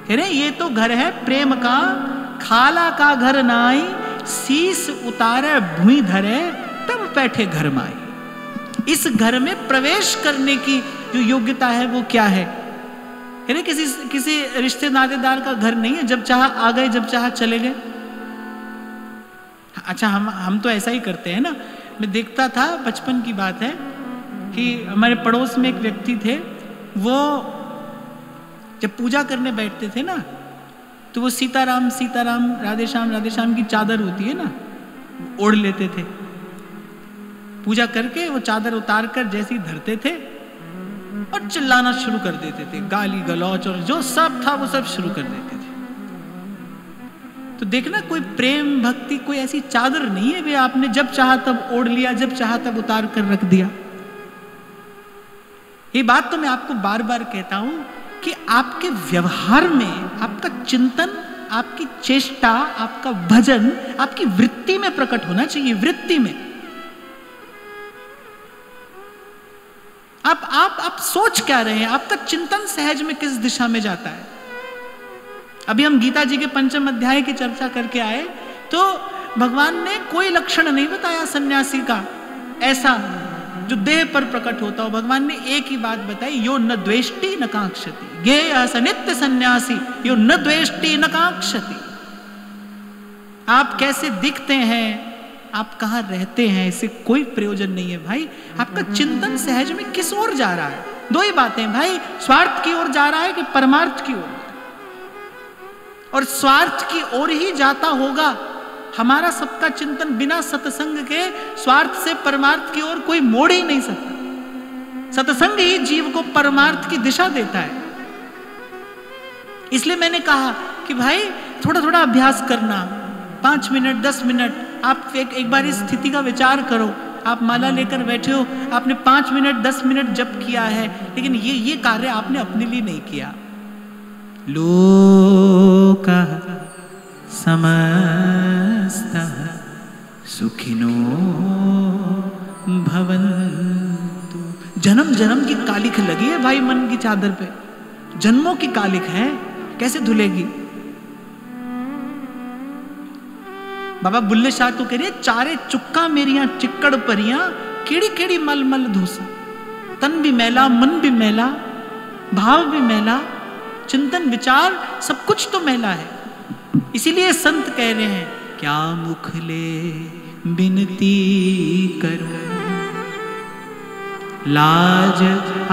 कह रहे ये तो घर है प्रेम का, खाला का घर नाई, शीस उतारे भूमि धरे तब बैठे घर माई। इस घर में प्रवेश करने की जो योग्यता है वो क्या है? किसी रिश्ते नातेदार का घर नहीं है, जब चाह आ गए, जब चाह चले गए। अच्छा, हम तो ऐसा ही करते हैं ना। मैं देखता था, बचपन की बात है, कि हमारे पड़ोस में एक व्यक्ति थे, वो जब पूजा करने बैठते थे ना, तो वो सीताराम सीताराम राधे श्याम की चादर होती है ना, ओढ़ लेते थे। पूजा करके वो चादर उतार कर जैसे ही धरते थे और चिल्लाना शुरू कर देते थे, गाली गलौच और जो सब था वो सब शुरू कर देते थे। तो देखना, कोई प्रेम भक्ति, कोई ऐसी चादर नहीं है वे आपने जब चाहा तब ओढ़ लिया, जब चाहा तब उतार कर रख दिया। ये बात तो मैं आपको बार बार कहता हूं कि आपके व्यवहार में, आपका चिंतन, आपकी चेष्टा, आपका भजन, आपकी वृत्ति में प्रकट होना चाहिए। वृत्ति में आप सोच क्या रहे हैं, आपका चिंतन सहज में किस दिशा में जाता है। अभी हम गीता जी के 5वें अध्याय की चर्चा करके आए, तो भगवान ने कोई लक्षण नहीं बताया सन्यासी का ऐसा जो देह पर प्रकट होता हो। भगवान ने एक ही बात बताई, यो न द्वेष्टि न कांक्षति, गेय स नित्य सन्यासी, यो न द्वेष्टि न कांक्षति। आप कैसे दिखते हैं, आप कहां रहते हैं, इससे कोई प्रयोजन नहीं है भाई। आपका चिंतन सहज में किस ओर जा रहा है। दो ही बातें भाई, स्वार्थ की ओर जा रहा है कि परमार्थ की ओर। और स्वार्थ की ओर ही जाता होगा। हमारा सबका चिंतन बिना सत्संग के स्वार्थ से परमार्थ की ओर कोई मोड़ ही नहीं सकता। सत्संग ही जीव को परमार्थ की दिशा देता है। इसलिए मैंने कहा कि भाई थोड़ा थोड़ा अभ्यास करना, 5 मिनट 10 मिनट आप एक बार इस स्थिति का विचार करो। आप माला लेकर बैठे हो, आपने 5 मिनट 10 मिनट जप किया है, लेकिन ये कार्य आपने अपने लिए नहीं किया। लोकः समस्तः सुखिनो भवन्तु। जन्म जन्म की कालिख लगी है भाई मन की चादर पे, जन्मों की कालिख है, कैसे धुलेगी। बाबा बुल्ले शाह तो कह रहे चारे चुक्का मेरियां चिक्कड़ परियां केड़ी केड़ी मल मल धूसा, तन भी मैला मन भी मैला भाव भी मैला चिंतन विचार सब कुछ तो मैला है। इसीलिए संत कह रहे हैं क्या मुख ले बिनती करूं, लाज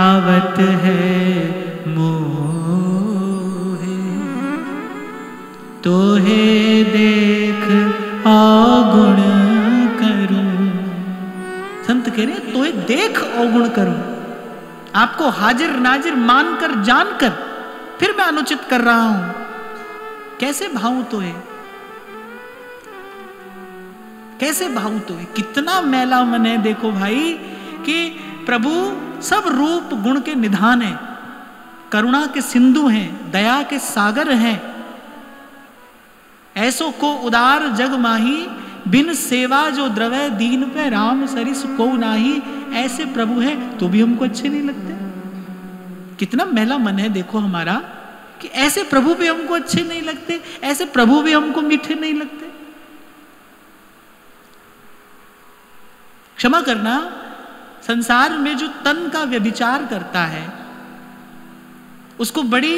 आवत है मोहे, तोहे देख अवगुण करूं। संत कह रहे तोहे देख अवगुण करूं, आपको हाजिर नाजिर मानकर जानकर फिर मैं अनुचित कर रहा हूं, कैसे भाऊं तो है, कैसे भाऊं तो है। कितना मैला मन है देखो भाई कि प्रभु सब रूप गुण के निधान हैं, करुणा के सिंधु हैं, दया के सागर हैं। ऐसो को उदार जग माही, बिन सेवा जो द्रवै दीन पे राम सरिस को नाही। ऐसे प्रभु है तो भी हमको अच्छे नहीं लगते। कितना मैला मन है देखो हमारा कि ऐसे प्रभु भी हमको अच्छे नहीं लगते, ऐसे प्रभु भी हमको मीठे नहीं लगते। क्षमा करना, संसार में जो तन का व्यभिचार करता है उसको बड़ी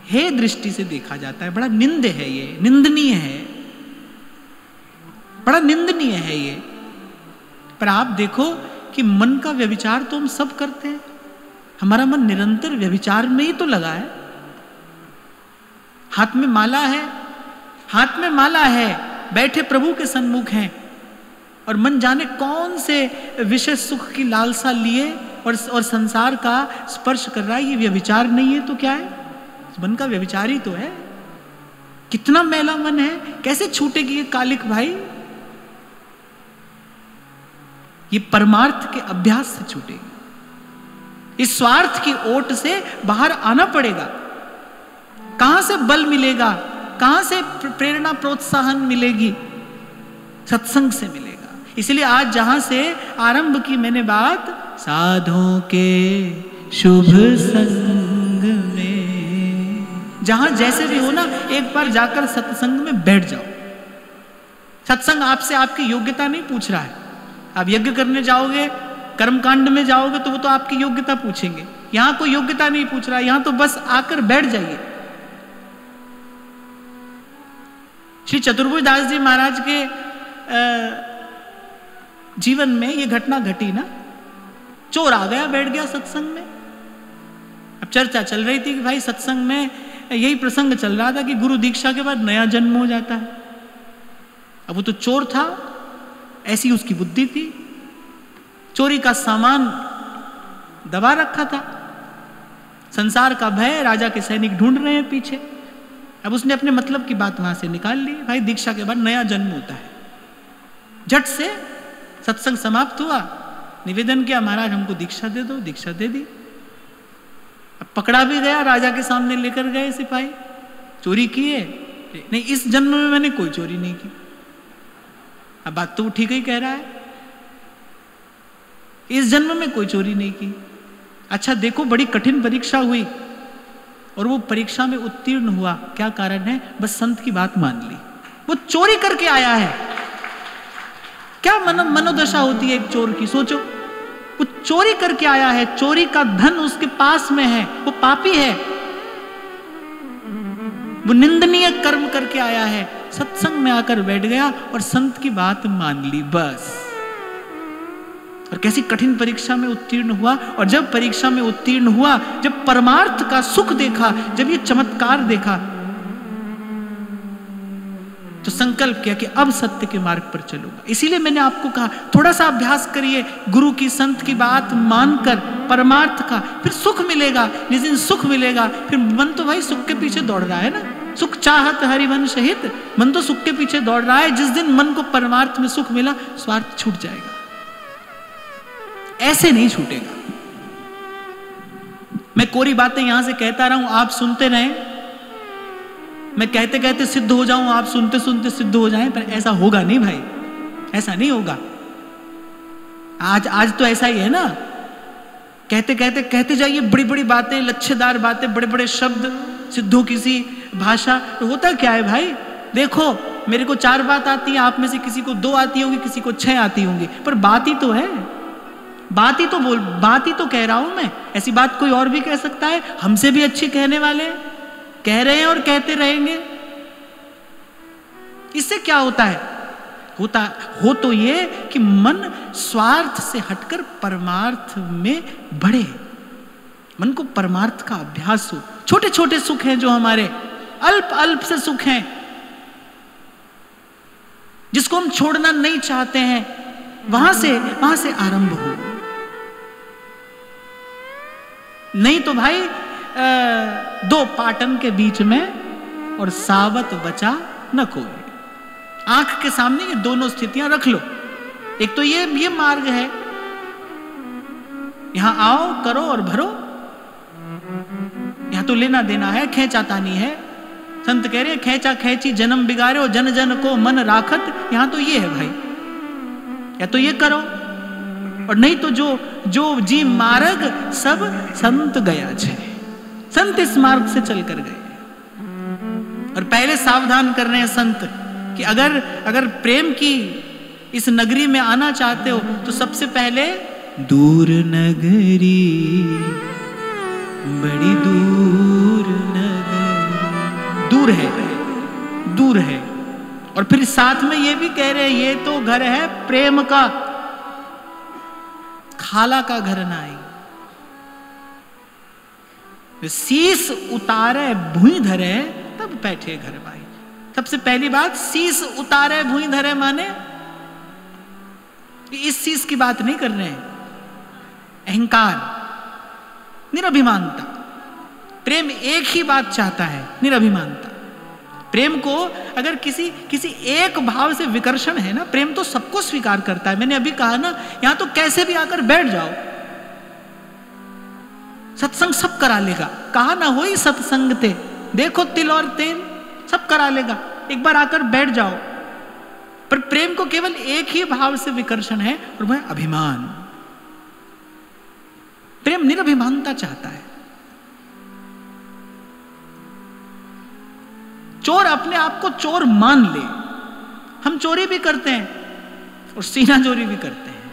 हे दृष्टि से देखा जाता है। बड़ा निंद है ये, निंदनीय है, बड़ा निंदनीय है ये। पर आप देखो कि मन का व्यभिचार तो हम सब करते हैं, हमारा मन निरंतर व्यभिचार में ही तो लगा है। हाथ में माला है, हाथ में माला है, बैठे प्रभु के सन्मुख हैं और मन जाने कौन से विषय सुख की लालसा लिए और संसार का स्पर्श कर रहा है। ये व्यभिचार नहीं है तो क्या है, मन का व्यभिचार ही तो है। कितना मैला मन है, कैसे छूटेगी ये कालिक भाई। ये परमार्थ के अभ्यास से छूटेगी, इस स्वार्थ की ओट से बाहर आना पड़ेगा। कहां से बल मिलेगा, कहां से प्रेरणा प्रोत्साहन मिलेगी, सत्संग से मिलेगा। इसलिए आज जहां से आरंभ की मैंने बात, साधुओं के शुभ संग में, जहां जैसे भी हो ना एक बार जाकर सत्संग में बैठ जाओ। सत्संग आपसे आपकी योग्यता नहीं पूछ रहा है। आप यज्ञ करने जाओगे, कर्मकांड में जाओगे तो वो तो आपकी योग्यता पूछेंगे। यहां कोई योग्यता नहीं पूछ रहा है, यहां तो बस आकर बैठ जाइए। श्री चतुर्भुज दास जी महाराज के जीवन में ये घटना घटी ना, चोर आ गया, बैठ गया सत्संग में। अब चर्चा चल रही थी कि भाई सत्संग में यही प्रसंग चल रहा था कि गुरु दीक्षा के बाद नया जन्म हो जाता है। अब वो तो चोर था, ऐसी उसकी बुद्धि थी, चोरी का सामान दबा रखा था, संसार का भय, राजा के सैनिक ढूंढ रहे हैं पीछे। अब उसने अपने मतलब की बात वहां से निकाल ली, भाई दीक्षा के बाद नया जन्म होता है। झट से सत्संग समाप्त हुआ, निवेदन किया महाराज हमको दीक्षा दे दो, दीक्षा दे दी। अब पकड़ा भी गया, राजा के सामने लेकर गए सिपाही, चोरी की है? नहीं, इस जन्म में मैंने कोई चोरी नहीं की। अब बात तो वो ठीक ही कह रहा है, इस जन्म में कोई चोरी नहीं की। अच्छा देखो, बड़ी कठिन परीक्षा हुई और वो परीक्षा में उत्तीर्ण हुआ। क्या कारण है? बस संत की बात मान ली। वो चोरी करके आया है। क्या मनोदशा होती है एक चोर की, सोचो। वो चोरी करके आया है, चोरी का धन उसके पास में है, वो पापी है, वो निंदनीय कर्म करके आया है। सत्संग में आकर बैठ गया और संत की बात मान ली बस। और कैसी कठिन परीक्षा में उत्तीर्ण हुआ। और जब परीक्षा में उत्तीर्ण हुआ, जब परमार्थ का सुख देखा, जब ये चमत्कार देखा, तो संकल्प किया कि अब सत्य के मार्ग पर चलूंगा। इसीलिए मैंने आपको कहा थोड़ा सा अभ्यास करिए, गुरु की संत की बात मानकर परमार्थ का, फिर सुख मिलेगा। जिस दिन सुख मिलेगा, फिर मन तो भाई सुख के पीछे दौड़ रहा है ना, सुख चाहत हरिवन सहित, मन तो सुख के पीछे दौड़ रहा है। जिस दिन मन को परमार्थ में सुख मिला, स्वार्थ छूट जाएगा, ऐसे नहीं छूटेगा। मैं कोरी बातें यहां से कहता रहा हूं, आप सुनते रहें। मैं कहते कहते सिद्ध हो जाऊं, आप सुनते सुनते सिद्ध हो जाएं, पर ऐसा होगा नहीं भाई, ऐसा नहीं होगा। आज तो ऐसा ही है ना, कहते कहते कहते जाइए, बड़ी बड़ी बातें, लच्छेदार बातें, बड़े बड़े शब्द, सिद्धों की सी भाषा। तो होता क्या है भाई, देखो मेरे को 4 बात आती है, आप में से किसी को 2 आती होगी, किसी को 6 आती होंगी, पर बात ही तो है, बात ही तो कह रहा हूं मैं। ऐसी बात कोई और भी कह सकता है? हमसे भी अच्छी कहने वाले कह रहे हैं और कहते रहेंगे। इससे क्या होता है? हो तो ये कि मन स्वार्थ से हटकर परमार्थ में बढ़े, मन को परमार्थ का अभ्यास हो। छोटे छोटे सुख हैं जो हमारे अल्प अल्प से सुख हैं, जिसको हम छोड़ना नहीं चाहते हैं, वहां से आरंभ हो। नहीं तो भाई 2 पाटन के बीच में और सावत बचा न कोई। आंख के सामने ये दोनों स्थितियां रख लो। एक तो ये मार्ग है, यहां आओ, करो और भरो, यहां तो लेना देना है, खेचातानी है। संत कह रहे हैं खेचा खेची जन्म बिगाड़े और जन जन को मन राखत। यहां तो ये है भाई, या तो ये करो और नहीं तो जो जी मार्ग सब संत गया छे। संत इस मार्ग से चलकर गए और पहले सावधान कर रहे हैं संत कि अगर प्रेम की इस नगरी में आना चाहते हो तो सबसे पहले दूर नगरी, बड़ी दूर नगरी, दूर है। और फिर साथ में ये भी कह रहे हैं ये तो घर है प्रेम का, खाला का घर ना आई। शीस उतारे भूई धरे तब बैठे घर भाई। सबसे पहली बात, शीस उतारे भूई धरे माने इस शीस की बात नहीं कर रहे हैं, अहंकार, निरभिमानता। प्रेम एक ही बात चाहता है, निरभिमानता। प्रेम को अगर किसी एक भाव से विकर्षण है ना, प्रेम तो सबको स्वीकार करता है। मैंने अभी कहा ना, यहां तो कैसे भी आकर बैठ जाओ, सत्संग सब करा लेगा। कहा ना होई सत्संग ते, देखो तिल और तेल सब करा लेगा, एक बार आकर बैठ जाओ। पर प्रेम को केवल एक ही भाव से विकर्षण है और वह अभिमान। प्रेम निरभिमानता चाहता है। चोर अपने आप को चोर मान ले। हम चोरी भी करते हैं और सीना चोरी भी करते हैं।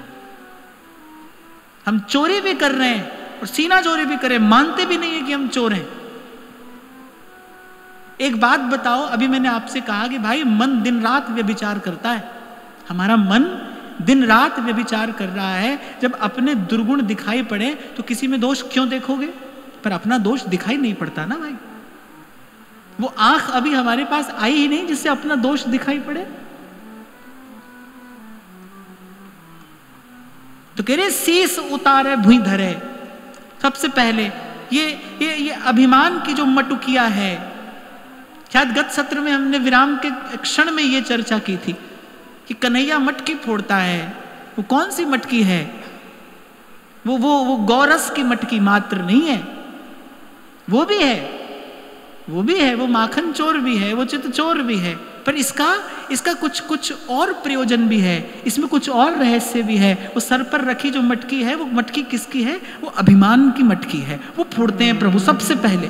हम चोरी भी कर रहे हैं और सीना चोरी भी करें, मानते भी नहीं है कि हम चोर हैं। एक बात बताओ, अभी मैंने आपसे कहा कि भाई मन दिन रात व्यभिचार करता है। हमारा मन दिन रात व्यभिचार कर रहा है। जब अपने दुर्गुण दिखाई पड़े तो किसी में दोष क्यों देखोगे? पर अपना दोष दिखाई नहीं पड़ता ना भाई। वो आंख अभी हमारे पास आई ही नहीं जिससे अपना दोष दिखाई पड़े। तो कह रहे शीस उतारे भुई धरे। सबसे पहले ये अभिमान की जो मटुकिया है, शायद गत सत्र में हमने विराम के क्षण में ये चर्चा की थी कि कन्हैया मटकी फोड़ता है। वो कौन सी मटकी है? वो गौरस की मटकी मात्र नहीं है, वो भी है, वो माखन चोर भी है, वो चित चोर भी है। पर इसका कुछ और प्रयोजन भी है, इसमें कुछ और रहस्य भी है। वो सर पर रखी जो मटकी है, वो मटकी किसकी है? वो अभिमान की मटकी है। वो फोड़ते हैं प्रभु सबसे पहले।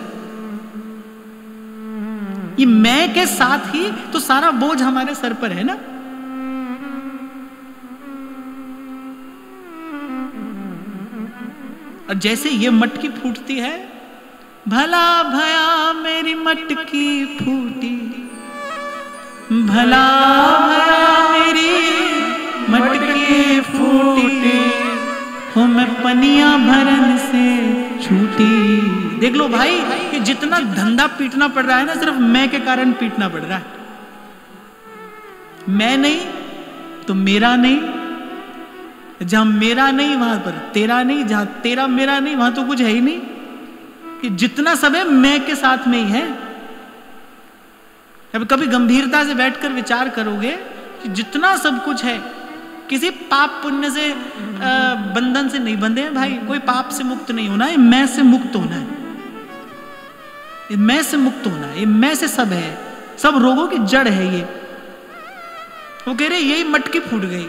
ये मैं के साथ ही तो सारा बोझ हमारे सर पर है ना। और जैसे ये मटकी फूटती है, भला भया मेरी मटकी फूटी, भला भया मेरी मटकी फूटी, हो मैं पनिया भरन से छूटी। देख लो भाई, कि जितना धंधा पीटना पड़ रहा है ना, सिर्फ मैं के कारण पीटना पड़ रहा है। मैं नहीं तो मेरा नहीं, जहां मेरा नहीं वहां पर तेरा नहीं, जहां तेरा मेरा नहीं वहां तो कुछ है ही नहीं। कि जितना सब है मैं के साथ में ही है। अब कभी गंभीरता से बैठकर विचार करोगे कि जितना सब कुछ है, किसी पाप पुण्य से बंधन से नहीं बंधे हैं भाई। कोई पाप से मुक्त नहीं होना है, मैं से मुक्त होना है। मैं से मुक्त होना है, ये मैं से सब है, सब रोगों की जड़ है ये। वो कह रहे यही मटकी फूट गई,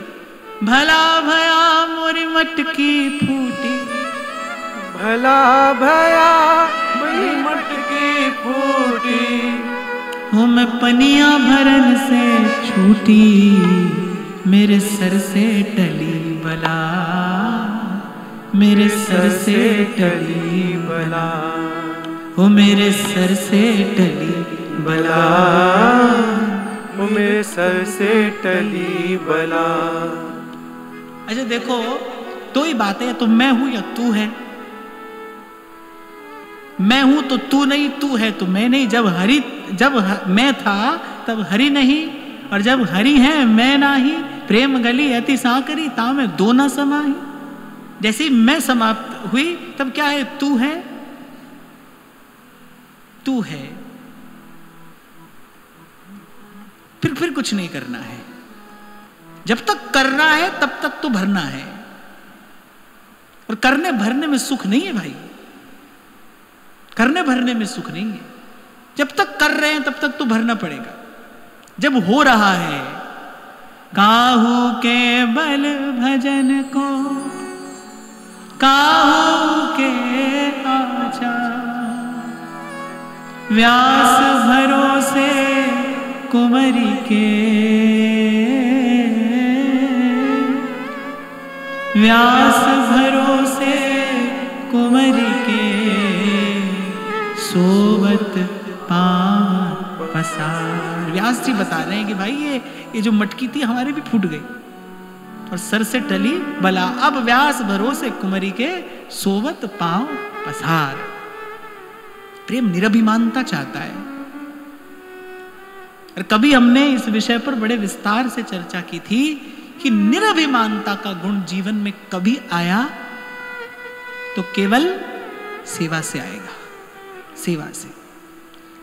भला भया मोरी मटकी फूटी, भला भया मेरी मटकी फूटी, हो मैं पनिया भरन से छूटी मेरे सर से टली बला, मेरे सर से टली बला, ओ मेरे सर से टली बला, वो मेरे सर से टली बला। अच्छा देखो, दो ही बातें हैं, तो मैं हूं या तू है। मैं हूं तो तू नहीं, तू है तो मैं नहीं। जब मैं था तब हरि नहीं, और जब हरि है मैं नाही। प्रेम गली अति साकरी ता में दो न समाही। जैसे ही मैं समाप्त हुई तब क्या है, तू है, तू है। फिर कुछ नहीं करना है। जब तक करना है तब तक तो भरना है, और करने भरने में सुख नहीं है भाई, करने भरने में सुख नहीं है। जब तक कर रहे हैं तब तक तो भरना पड़ेगा। जब हो रहा है, काहू के बल भजन को काहू के आचा, व्यास भरोसे कुंवरी के, व्यास भरोसे कुंवरी के, सोवत पाँव पसार। व्यास जी बता रहे हैं कि भाई ये जो मटकी थी हमारे भी फूट गई और सर से टली बला। अब व्यास भरोसे कुंवरी के, सोवत पाँव पसार। प्रेम निरभिमानता चाहता है। और कभी हमने इस विषय पर बड़े विस्तार से चर्चा की थी कि निरभिमानता का गुण जीवन में कभी आया तो केवल सेवा से आएगा, सेवा से।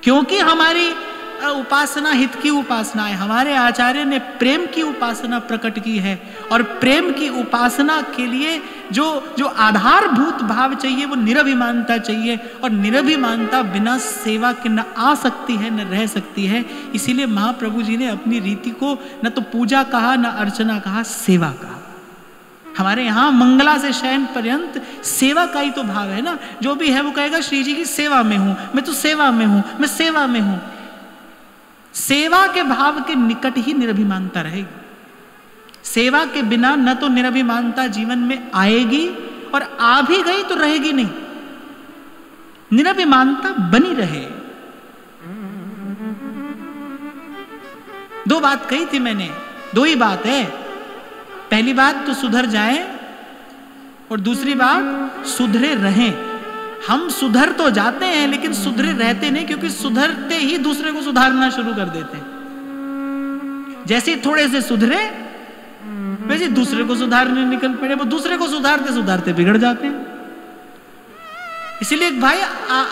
क्योंकि हमारी उपासना हित की उपासना है। हमारे आचार्य ने प्रेम की उपासना प्रकट की है, और प्रेम की उपासना के लिए जो आधारभूत भाव चाहिए वो निरभिमानता चाहिए, और निरभिमानता बिना सेवा के न आ सकती है न रह सकती है। इसीलिए महाप्रभु जी ने अपनी रीति को न तो पूजा कहा न अर्चना कहा, सेवा कहा। हमारे यहाँ मंगला से शयन पर्यंत सेवा का ही तो भाव है ना। जो भी है वो कहेगा श्री जी की सेवा में हूं, मैं तो सेवा में हूं, मैं सेवा में हूं। सेवा के भाव के निकट ही निरभिमानता रहेगी। सेवा के बिना न तो निरभिमानता जीवन में आएगी, और आ भी गई तो रहेगी नहीं। निरभिमानता बनी रहे। दो बात कही थी मैंने, दो ही बात है। पहली बात तो सुधर जाएं, और दूसरी बात सुधरे रहें। हम सुधर तो जाते हैं लेकिन सुधरे रहते नहीं, क्योंकि सुधरते ही दूसरे को सुधारना शुरू कर देते हैं। जैसे थोड़े से सुधरे वैसे दूसरे को सुधारने निकल पड़े। वो दूसरे को सुधारते सुधारते बिगड़ जाते हैं। इसीलिए भाई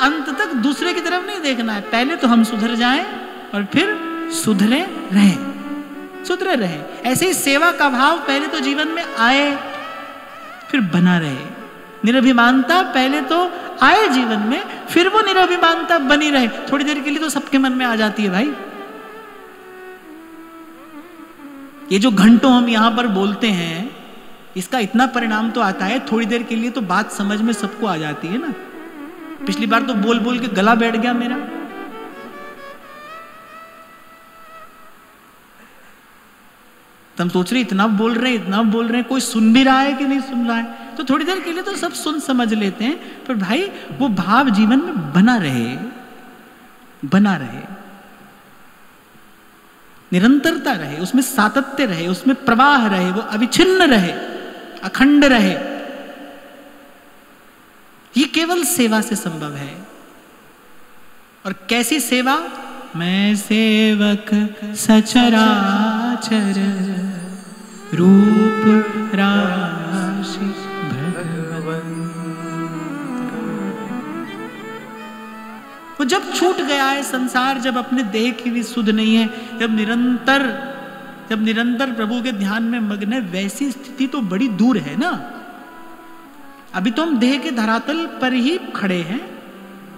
अंत तक दूसरे की तरफ नहीं देखना है। पहले तो हम सुधर जाएं और फिर सुधरे रहें, सुधरे रहें। ऐसे ही सेवा का भाव पहले तो जीवन में आए, फिर बना रहे। निरभिमानता पहले तो आए जीवन में, फिर वो निरभिमानता बनी रहे। थोड़ी देर के लिए तो सबके मन में आ जाती है भाई। ये जो घंटों हम यहां पर बोलते हैं, इसका इतना परिणाम तो आता है। थोड़ी देर के लिए तो बात समझ में सबको आ जाती है ना। पिछली बार तो बोल बोल के गला बैठ गया मेरा। तुम सोच रहे इतना बोल रहे हैं, इतना बोल रहे हैं, कोई सुन भी रहा है कि नहीं सुन रहा है। तो थोड़ी देर के लिए तो सब सुन समझ लेते हैं, पर भाई वो भाव जीवन में बना रहे, बना रहे, निरंतरता रहे, उसमें सातत्य रहे, उसमें प्रवाह रहे, वो अविच्छिन्न रहे, अखंड रहे। ये केवल सेवा से संभव है। और कैसी सेवा? मैं सेवक सचराचर रूप राशि भगवन। वो जब छूट गया है संसार, जब अपने देह की भी सुध नहीं है, जब निरंतर प्रभु के ध्यान में मग्न है, वैसी स्थिति तो बड़ी दूर है ना। अभी तो हम देह के धरातल पर ही खड़े हैं,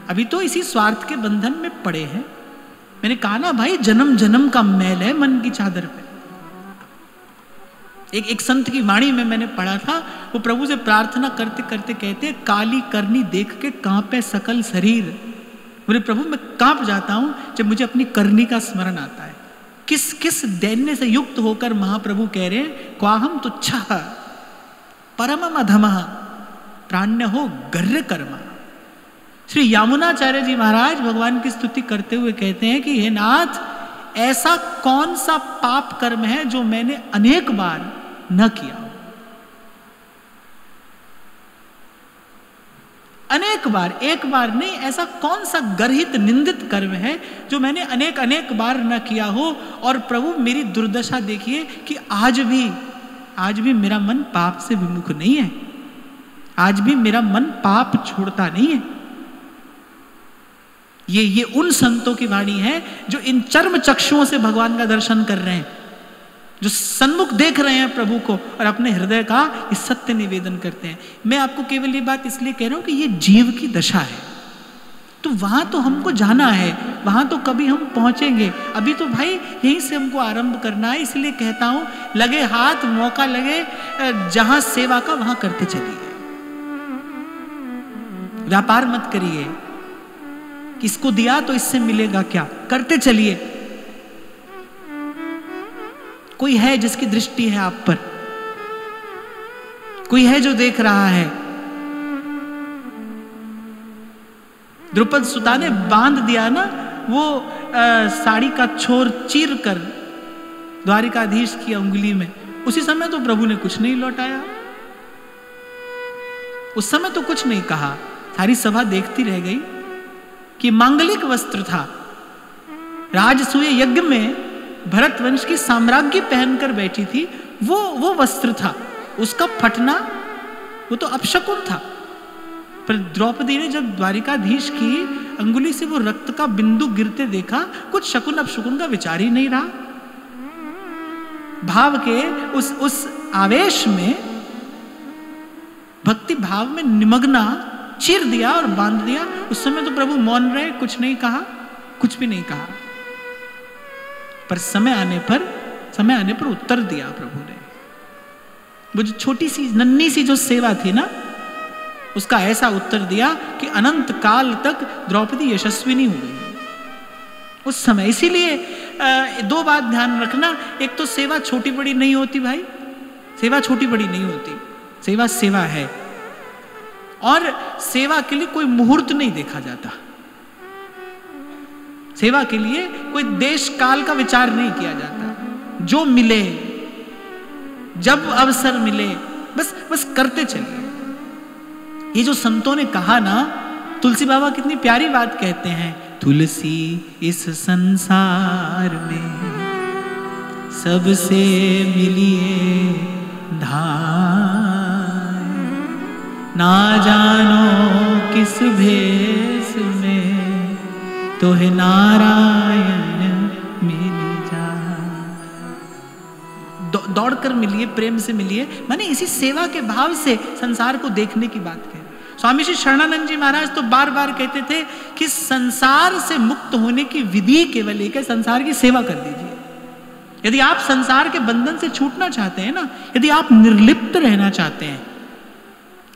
अभी तो इसी स्वार्थ के बंधन में पड़े हैं। मैंने कहा ना भाई, जन्म जन्म का मैल है मन की चादर पे। एक संत की वाणी में मैंने पढ़ा था, वो प्रभु से प्रार्थना करते करते कहते, काली करनी देख के कांपे सकल शरीर। बोले प्रभु मैं कांप जाता हूं जब मुझे अपनी करनी का स्मरण आता है। किस दैन्य से युक्त होकर महाप्रभु कह रहे हैं, क्वाहम तुच्छः परम अधमः प्राण्य हो गर्य कर्मा। श्री यमुनाचार्य जी महाराज भगवान की स्तुति करते हुए कहते हैं कि हे नाथ, ऐसा कौन सा पाप कर्म है जो मैंने अनेक बार न किया हो। अनेक बार, एक बार नहीं, ऐसा कौन सा गर्हित निंदित कर्म है जो मैंने अनेक बार न किया हो। और प्रभु मेरी दुर्दशा देखिए कि आज भी मेरा मन पाप से विमुख नहीं है, आज भी मेरा मन पाप छोड़ता नहीं है। ये उन संतों की वाणी है जो इन चर्म चक्षुओं से भगवान का दर्शन कर रहे हैं, जो सन्मुख देख रहे हैं प्रभु को और अपने हृदय का ये सत्य निवेदन करते हैं। मैं आपको केवल ये बात इसलिए कह रहा हूं कि ये जीव की दशा है, तो वहां तो हमको जाना है, वहां तो कभी हम पहुंचेंगे। अभी तो भाई यहीं से हमको आरंभ करना है, इसलिए कहता हूं लगे हाथ, मौका लगे, जहां सेवा का वहां करते चलिए। व्यापार मत करिए, किसको दिया तो इससे मिलेगा क्या, करते चलिए। कोई है जिसकी दृष्टि है आप पर, कोई है जो देख रहा है। द्रुपद सुता ने बांध दिया ना वो साड़ी का छोर चीर कर द्वारिकाधीश की अंगुली में, उसी समय तो प्रभु ने कुछ नहीं लौटाया, उस समय तो कुछ नहीं कहा। सारी सभा देखती रह गई कि मांगलिक वस्त्र था, राजसूय यज्ञ में भरत वंश की साम्राज्ञी पहनकर बैठी थी, वो वस्त्र था, उसका फटना वो तो अपशकुन था। पर द्रौपदी ने जब द्वारिकाधीश की अंगुली से वो रक्त का बिंदु गिरते देखा, कुछ शकुन अपशकुन का विचार ही नहीं रहा। भाव के उस आवेश में, भक्ति भाव में निमग्ना चीर दिया और बांध दिया। उस समय तो प्रभु मौन रहे, कुछ नहीं कहा, कुछ भी नहीं कहा। पर समय आने पर उत्तर दिया प्रभु ने। वो जो छोटी सी नन्ही सी जो सेवा थी ना, उसका ऐसा उत्तर दिया कि अनंत काल तक द्रौपदी यशस्विनी हो गई उस समय। इसीलिए दो बात ध्यान रखना, एक तो सेवा छोटी बड़ी नहीं होती भाई, सेवा छोटी बड़ी नहीं होती, सेवा सेवा है। और सेवा के लिए कोई मुहूर्त नहीं देखा जाता, सेवा के लिए कोई देश काल का विचार नहीं किया जाता। जो मिले, जब अवसर मिले, बस करते चलिए। ये जो संतों ने कहा ना, तुलसी बाबा कितनी प्यारी बात कहते हैं, तुलसी इस संसार में सबसे मिलिए धाम, ना जानो किस भेष में तो है नारायण मिल जा। दौड़कर मिलिए, प्रेम से मिलिए, माने इसी सेवा के भाव से संसार को देखने की बात कह। स्वामी श्री शरणानंद जी महाराज तो बार बार कहते थे कि संसार से मुक्त होने की विधि केवल एक है, संसार की सेवा कर दीजिए। यदि आप संसार के बंधन से छूटना चाहते हैं ना, यदि आप निर्लिप्त रहना चाहते हैं,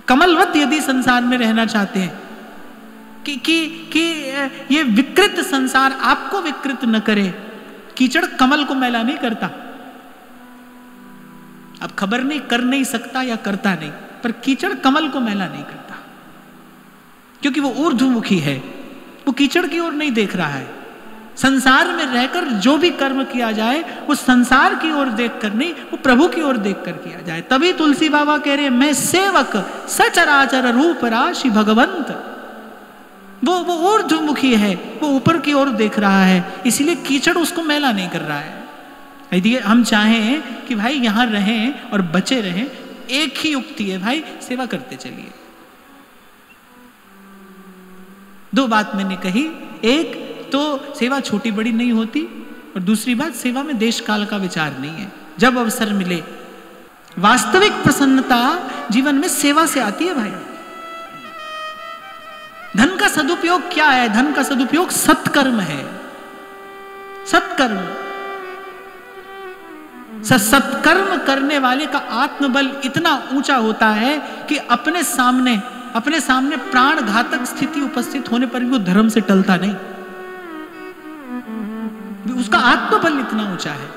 कमलवत यदि संसार में रहना चाहते हैं, कि ये विकृत संसार आपको विकृत न करे। कीचड़ कमल को मैला नहीं करता, अब खबर नहीं, कर नहीं सकता या करता नहीं, पर कीचड़ कमल को मैला नहीं करता, क्योंकि वो ऊर्ध्वमुखी है, वो कीचड़ की ओर नहीं देख रहा है। संसार में रहकर जो भी कर्म किया जाए वो संसार की ओर देखकर नहीं, वो प्रभु की ओर देखकर किया जाए। तभी तुलसी बाबा कह रहे हैं, मैं सेवक सचराचर रूप राशि भगवंत। वो ऊर्ध्वमुखी है, वो ऊपर की ओर देख रहा है, इसलिए कीचड़ उसको मैला नहीं कर रहा है। यदि हम चाहें कि भाई यहां रहें और बचे रहें, एक ही युक्ति है भाई, सेवा करते चलिए। दो बात मैंने कही, एक तो सेवा छोटी बड़ी नहीं होती, और दूसरी बात सेवा में देश काल का विचार नहीं है। जब अवसर मिले, वास्तविक प्रसन्नता जीवन में सेवा से आती है भाई। धन का सदुपयोग क्या है? धन का सदुपयोग सत्कर्म है, सत्कर्म। सत्कर्म करने वाले का आत्मबल इतना ऊंचा होता है कि अपने सामने प्राण घातक स्थिति उपस्थित होने पर भी वो धर्म से टलता नहीं। उसका आत्मबल इतना ऊंचा है।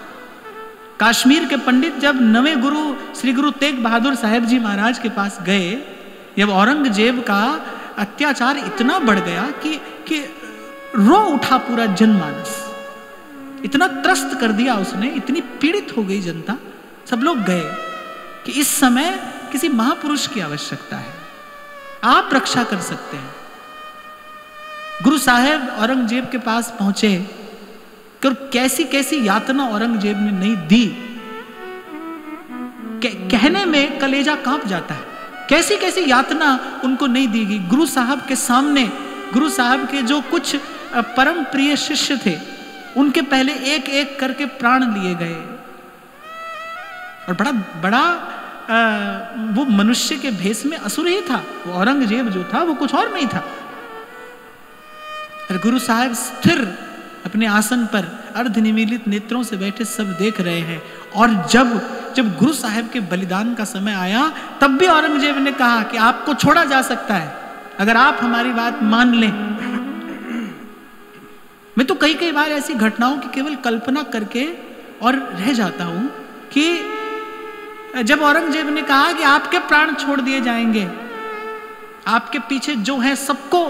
कश्मीर के पंडित जब नवे गुरु श्री गुरु तेग बहादुर साहेब जी महाराज के पास गए, जब औरंगजेब का अत्याचार इतना बढ़ गया कि रो उठा पूरा जनमानस, इतना त्रस्त कर दिया उसने, इतनी पीड़ित हो गई जनता, सब लोग गए कि इस समय किसी महापुरुष की आवश्यकता है, आप रक्षा कर सकते हैं। गुरु साहेब औरंगजेब के पास पहुंचे, और कैसी कैसी यातना औरंगजेब ने नहीं दी, कहने में कलेजा कांप जाता है। कैसी कैसी यातना उनको नहीं दी गई। गुरु साहब के सामने, गुरु साहब के जो कुछ परम प्रिय शिष्य थे, उनके पहले एक एक करके प्राण लिए गए। और बड़ा बड़ा वो मनुष्य के भेष में असुर ही था, वो औरंगजेब जो था वो कुछ और नहीं था। और गुरु साहब स्थिर अपने आसन पर अर्धनिमीलित नेत्रों से बैठे सब देख रहे हैं। और जब गुरु साहब के बलिदान का समय आया, तब भी औरंगजेब ने कहा कि आपको छोड़ा जा सकता है अगर आप हमारी बात मान लें। मैं तो कई कई बार ऐसी घटनाओं की केवल कल्पना करके और रह जाता हूं कि जब औरंगजेब ने कहा कि आपके प्राण छोड़ दिए जाएंगे, आपके पीछे जो है सबको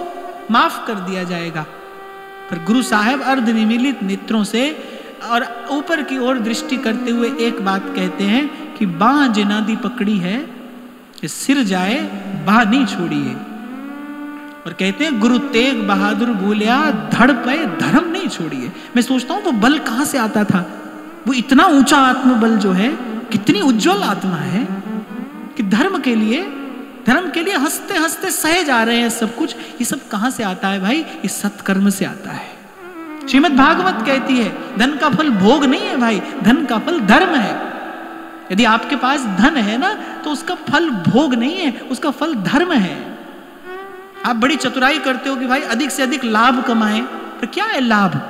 माफ कर दिया जाएगा, पर गुरु साहब अर्धनिमीलित नेत्रों से और ऊपर की ओर दृष्टि करते हुए एक बात कहते हैं कि बाह जिनादी पकड़ी है कि सिर जाए बाह नहीं छोड़िए। और कहते हैं गुरु तेग बहादुर बोलिया धड़ पे धर्म नहीं छोड़िए। मैं सोचता हूं वो बल कहां से आता था, वो इतना ऊंचा आत्मबल जो है, कितनी उज्जवल आत्मा है कि धर्म के लिए हंसते हंसते सहे जा रहे हैं सब कुछ। ये सब कहां से आता है भाई? ये सत्कर्म से आता है। श्रीमद् भागवत कहती है धन का फल भोग नहीं है भाई, धन का फल धर्म है। यदि आपके पास धन है ना, तो उसका फल भोग नहीं है, उसका फल धर्म है। आप बड़ी चतुराई करते हो कि भाई अधिक से अधिक लाभ कमाएं, पर क्या है लाभ?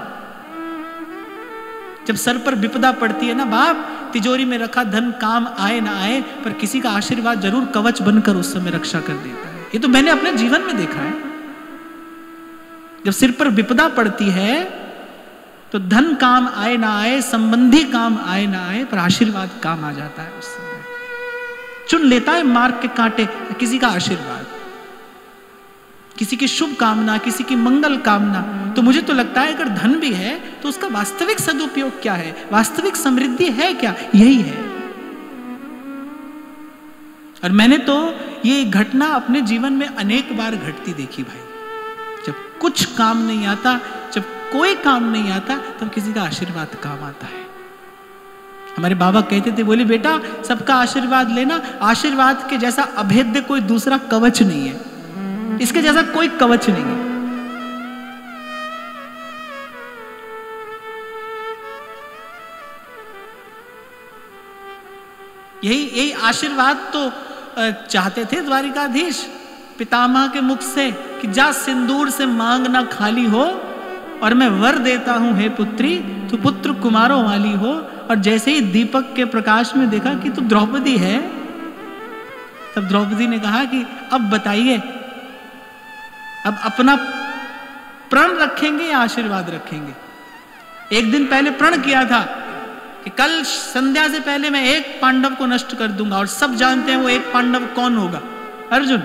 जब सर पर विपदा पड़ती है ना बाप, तिजोरी में रखा धन काम आए ना आए, पर किसी का आशीर्वाद जरूर कवच बनकर उस समय रक्षा कर देता है। ये तो मैंने अपने जीवन में देखा है। जब सिर पर विपदा पड़ती है तो धन काम आए ना आए, संबंधी काम आए ना आए, पर आशीर्वाद काम आ जाता है उस समय। चुन लेता है मार्ग के कांटे किसी का आशीर्वाद, किसी की शुभ कामना, किसी की मंगल कामना। तो मुझे तो लगता है अगर धन भी है तो उसका वास्तविक सदुपयोग क्या है, वास्तविक समृद्धि है क्या? यही है। और मैंने तो ये घटना अपने जीवन में अनेक बार घटती देखी भाई। जब कुछ काम नहीं आता, जब कोई काम नहीं आता, तब किसी का आशीर्वाद काम आता है। हमारे बाबा कहते थे, बोले बेटा सबका आशीर्वाद लेना, आशीर्वाद के जैसा अभेद्य कोई दूसरा कवच नहीं है, इसके जैसा कोई कवच नहीं है। यही आशीर्वाद तो चाहते थे द्वारिकाधीश पितामह के मुख से कि जा सिंदूर से मांगना खाली हो, और मैं वर देता हूं हे पुत्री, तू पुत्र कुमारों वाली हो। और जैसे ही दीपक के प्रकाश में देखा कि तू द्रौपदी है, तब द्रौपदी ने कहा कि अब बताइए, अब अपना प्रण रखेंगे या आशीर्वाद रखेंगे? एक दिन पहले प्रण किया था कि कल संध्या से पहले मैं एक पांडव को नष्ट कर दूंगा, और सब जानते हैं वो एक पांडव कौन होगा, अर्जुन।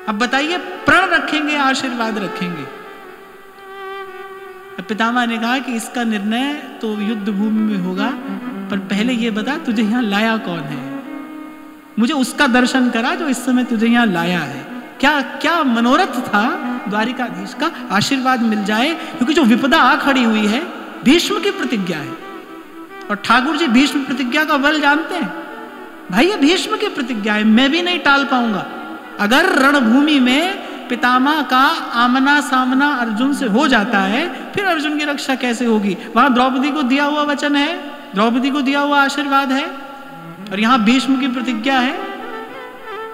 अब बताइए प्रण रखेंगे या आशीर्वाद रखेंगे? पितामह ने कहा कि इसका निर्णय तो युद्ध भूमि में होगा, पर पहले ये बता तुझे यहां लाया कौन है, मुझे उसका दर्शन करा जो इस समय तुझे यहां लाया है। क्या क्या मनोरथ था द्वारिकाधीश का? आशीर्वाद मिल जाए, क्योंकि जो विपदा आ खड़ी हुई है भीष्म की प्रतिज्ञा है। और ठाकुर जी भीष्म प्रतिज्ञा का बल जानते हैं भाई, ये भीष्म की प्रतिज्ञा है, मैं भी नहीं टाल पाऊंगा। अगर रणभूमि में पितामह का आमना सामना अर्जुन से हो जाता है, फिर अर्जुन की रक्षा कैसे होगी? वहां द्रौपदी को दिया हुआ वचन है, द्रौपदी को दिया हुआ आशीर्वाद है, और यहां भीष्म की प्रतिज्ञा है।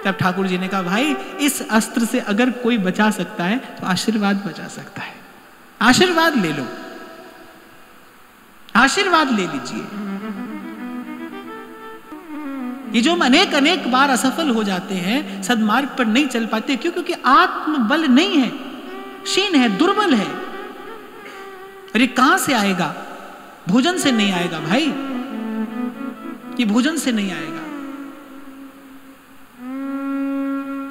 तब ठाकुर जी ने कहा भाई इस अस्त्र से अगर कोई बचा सकता है तो आशीर्वाद बचा सकता है, आशीर्वाद ले लो, आशीर्वाद ले लीजिए। ये जो हम अनेक बार असफल हो जाते हैं, सदमार्ग पर नहीं चल पाते, क्यों? क्योंकि आत्मबल नहीं है, क्षीण है, दुर्बल है। और ये कहां से आएगा? भोजन से नहीं आएगा भाई, ये भोजन से नहीं आएगा।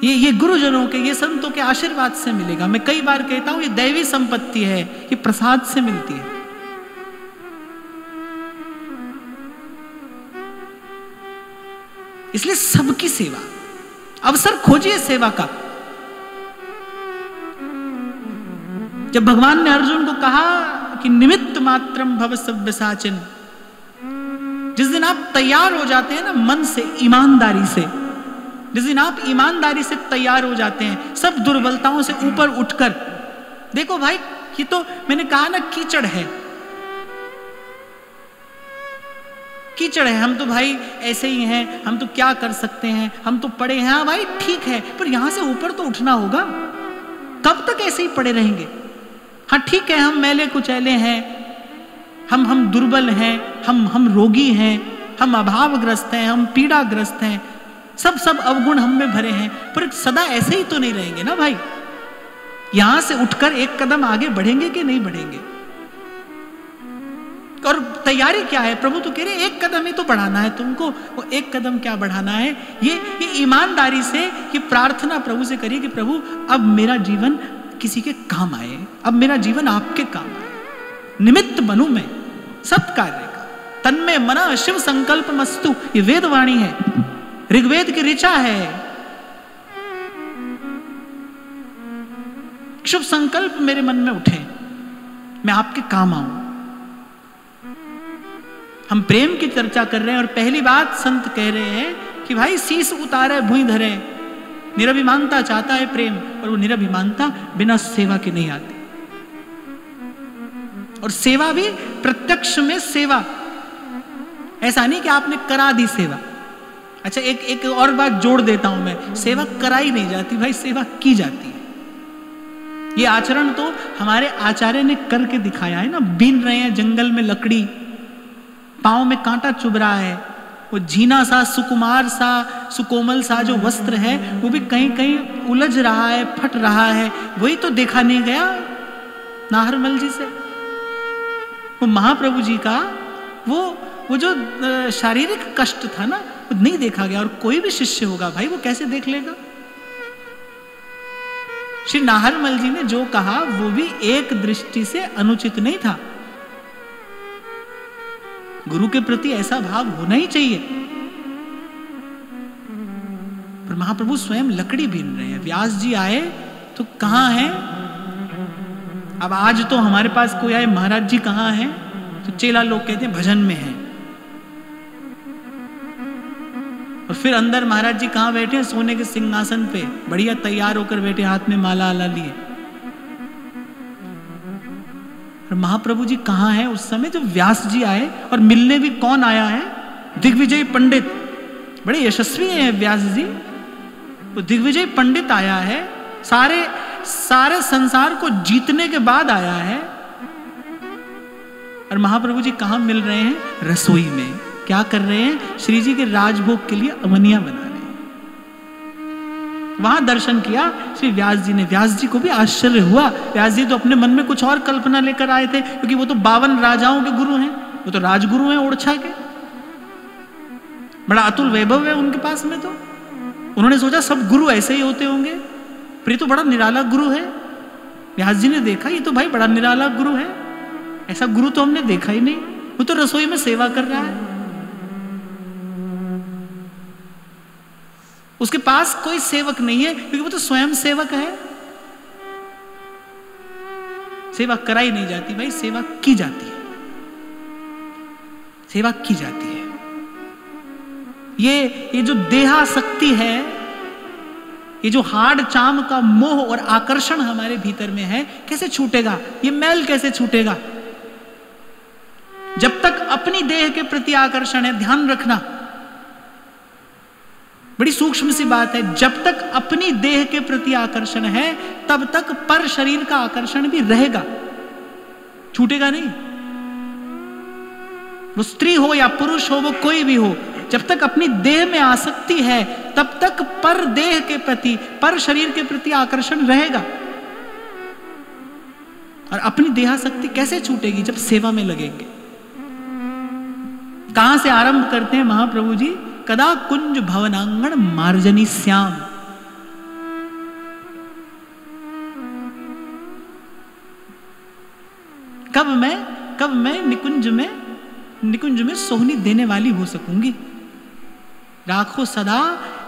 ये गुरुजनों के, ये संतों के आशीर्वाद से मिलेगा। मैं कई बार कहता हूं ये दैवी संपत्ति है, ये प्रसाद से मिलती है। इसलिए सबकी सेवा, अवसर खोजिए सेवा का। जब भगवान ने अर्जुन को कहा कि निमित्त मात्रम भव सव्यसाचिन, जिस दिन आप तैयार हो जाते हैं ना मन से, ईमानदारी से, जिस दिन आप ईमानदारी से तैयार हो जाते हैं सब दुर्बलताओं से ऊपर उठकर, देखो भाई ये तो मैंने कहा ना कीचड़ है, कीचड़ है, हम तो भाई ऐसे ही हैं, हम तो क्या कर सकते हैं, हम तो पड़े हैं। हाँ भाई ठीक है, पर यहां से ऊपर तो उठना होगा। कब तक ऐसे ही पड़े रहेंगे? हाँ ठीक है, हम मैले कुचैले हैं, हम दुर्बल हैं, हम रोगी हैं, हम अभावग्रस्त हैं, हम पीड़ाग्रस्त हैं, सब अवगुण हम में भरे हैं, पर सदा ऐसे ही तो नहीं रहेंगे ना भाई। यहां से उठकर एक कदम आगे बढ़ेंगे कि नहीं बढ़ेंगे? और तैयारी क्या है? प्रभु तो कह रहे एक कदम ही तो बढ़ाना है तुमको। वो एक कदम क्या बढ़ाना है? ये ईमानदारी से ये प्रार्थना प्रभु से करिए कि प्रभु अब मेरा जीवन किसी के काम आए, अब मेरा जीवन आपके काम आए, निमित्त बनूं मैं सत्कार्य का। तन्मे मना शिव संकल्प मस्तु, ये वेदवाणी है, ऋग्वेद की ऋचा है। शुभ संकल्प मेरे मन में उठे, मैं आपके काम आऊं। हम प्रेम की चर्चा कर रहे हैं और पहली बात संत कह रहे हैं कि भाई शीश उतारे भुई धरे। निरभिमानता चाहता है प्रेम, और वो निरभिमानता बिना सेवा के नहीं आती। और सेवा भी प्रत्यक्ष में सेवा, ऐसा नहीं कि आपने करा दी सेवा। अच्छा एक और बात जोड़ देता हूं मैं, सेवा कराई नहीं जाती भाई, सेवा की जाती है। ये आचरण तो हमारे आचार्य ने करके दिखाया है ना। बीन रहे हैं जंगल में लकड़ी, पांव में कांटा चुभ रहा है, वो झीना सा सुकुमार सा सुकोमल सा जो वस्त्र है वो भी कहीं कहीं उलझ रहा है, फट रहा है। वही तो देखा नहीं गया नाहरमल जी से। वो महाप्रभु जी का वो जो शारीरिक कष्ट था ना, वो नहीं देखा गया। और कोई भी शिष्य होगा भाई वो कैसे देख लेगा? श्री नाहरमल जी ने जो कहा वो भी एक दृष्टि से अनुचित नहीं था। गुरु के प्रति ऐसा भाव होना ही चाहिए। पर महाप्रभु स्वयं लकड़ी बीन रहे हैं। व्यास जी आए तो कहां हैं? अब आज तो हमारे पास कोई आए, महाराज जी कहां हैं? तो चेला लोग कहते हैं भजन में हैं। और फिर अंदर महाराज जी कहां बैठे हैं? सोने के सिंहासन पे बढ़िया तैयार होकर बैठे, हाथ में माला आला लिए। और महाप्रभु जी कहां हैं उस समय जब व्यास जी आए? और मिलने भी कौन आया है? दिग्विजय पंडित। बड़े यशस्वी हैं व्यास जी। तो दिग्विजय पंडित आया है, सारे संसार को जीतने के बाद आया है। और महाप्रभु जी कहां मिल रहे हैं? रसोई में। क्या कर रहे हैं? श्री जी के राजभोग के लिए अवनियां बना रहे हैं। वहां दर्शन किया श्री व्यास जी ने। व्यास जी को भी आश्चर्य हुआ। व्यास जी तो अपने मन में कुछ और कल्पना लेकर आए थे, क्योंकि वो तो 52 राजाओं के गुरु हैं, वो तो राजगुरु हैं ओरछा के। बड़ा अतुल वैभव है उनके पास में। तो उन्होंने सोचा सब गुरु ऐसे ही होते होंगे, पर ये तो बड़ा निराला गुरु है। व्यास जी ने देखा ये तो भाई बड़ा निराला गुरु है, ऐसा गुरु तो हमने देखा ही नहीं। वो तो रसोई में सेवा कर रहा है, उसके पास कोई सेवक नहीं है, क्योंकि वो तो स्वयं सेवक है। सेवा कराई नहीं जाती भाई, सेवा की जाती है। सेवा की जाती है। ये जो देहासक्ति है, ये जो हाड़ चाम का मोह और आकर्षण हमारे भीतर में है, कैसे छूटेगा? ये मैल कैसे छूटेगा? जब तक अपनी देह के प्रति आकर्षण है, ध्यान रखना, बड़ी सूक्ष्म सी बात है। जब तक अपनी देह के प्रति आकर्षण है तब तक पर शरीर का आकर्षण भी रहेगा, छूटेगा नहीं। वो स्त्री हो या पुरुष हो, वो कोई भी हो, जब तक अपनी देह में आसक्ति है तब तक पर देह के प्रति, पर शरीर के प्रति आकर्षण रहेगा। और अपनी देहासक्ति कैसे छूटेगी? जब सेवा में लगेंगे। कहां से आरंभ करते हैं महाप्रभु जी? कदा कुंज भवनांगण मार्जनी श्याम। कब मैं निकुंज में सोहनी देने वाली हो सकूंगी। राखो सदा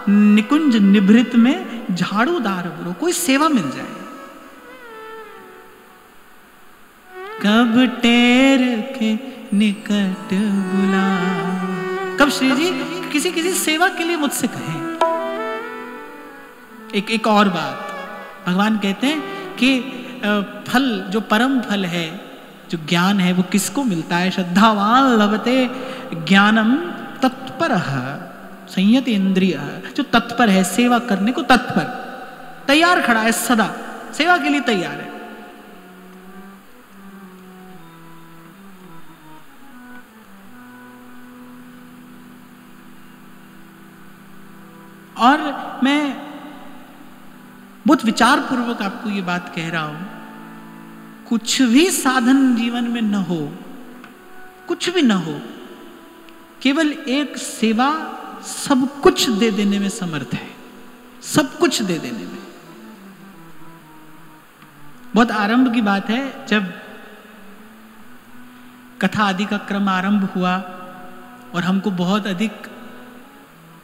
निकुंज निभृत में झाड़ूदार बुरो, कोई सेवा मिल जाए। कब टेर के निकट बुला, कब श्री जी किसी सेवा के लिए मुझसे कहें। एक और बात, भगवान कहते हैं कि फल, जो परम फल है, जो ज्ञान है, वो किसको मिलता है? श्रद्धावान लभते ज्ञानम तत्पर संयत इंद्रिय, जो तत्पर है, सेवा करने को तत्पर, तैयार खड़ा है, सदा सेवा के लिए तैयार है। और मैं बहुत विचार पूर्वक आपको ये बात कह रहा हूं, कुछ भी साधन जीवन में न हो, कुछ भी न हो, केवल एक सेवा सब कुछ दे देने में समर्थ है, सब कुछ दे देने में। बहुत आरंभ की बात है, जब कथा आदि का क्रम आरंभ हुआ और हमको बहुत अधिक